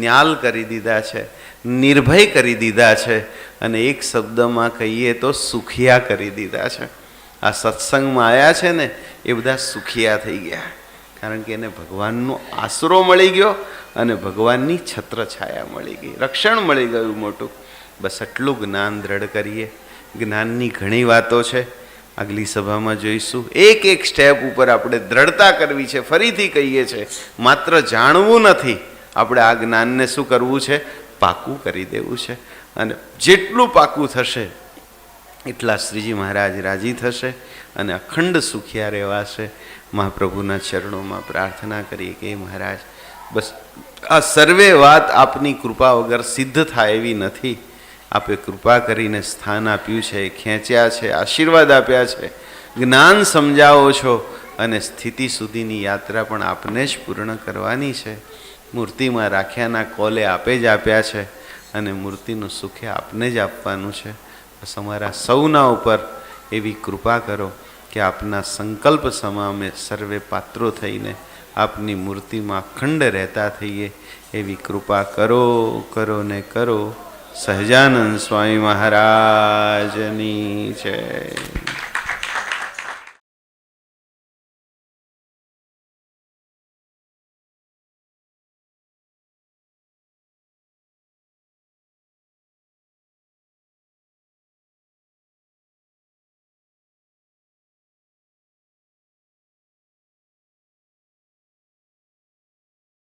ન્યાલ કરી દીધા છે, નિર્ભય કરી દીધા છે, અને એક શબ્દમાં કહીએ તો સુખિયા કરી દીધા છે. આ સત્સંગમાં આવ્યા છે ને એ બધા સુખિયા થઈ ગયા, કારણ કે એને ભગવાનનો આશરો મળી ગયો અને ભગવાનની છત્રછાયા મળી ગઈ, રક્ષણ મળી ગયું મોટું. બસ આટલું જ્ઞાન દ્રઢ કરીએ. જ્ઞાનની ઘણી વાતો છે, આગલી સભામાં જોઈશું. એક એક સ્ટેપ ઉપર આપણે દ્રઢતા કરવી છે. ફરીથી કહીએ છીએ, માત્ર જાણવું નથી, આપણે આ જ્ઞાનને શું કરવું છે? પાકું કરી દેવું છે. અને જેટલું પાકું થશે એટલા શ્રીજી મહારાજ રાજી થશે અને અખંડ સુખિયા રહેવાશે. મહાપ્રભુના ચરણોમાં પ્રાર્થના કરીએ કે મહારાજ બસ આ સર્વે વાત આપની કૃપા વગર સિદ્ધ થાય એવી નથી. આપે કૃપા કરીને સ્થાન આપ્યું છે, ખેંચ્યા છે, આશીર્વાદ આપ્યા છે, જ્ઞાન સમજાવો છો અને સ્થિતિ સુધીની યાત્રા પણ આપને જ પૂર્ણ કરવાની છે. મૂર્તિમાં રાખ્યાના કોલે આપે જ આપ્યા છે અને મૂર્તિનું સુખે આપને જ આપવાનું છે. બસ અમારા સૌના ઉપર એવી કૃપા કરો કે આપના સંકલ્પ સમા અમે સર્વે પાત્રો થઈને આપની મૂર્તિમાં અખંડ રહેતા થઈએ એવી કૃપા કરો કરો ને કરો. સહજાનંદ સ્વામી મહારાજની જય.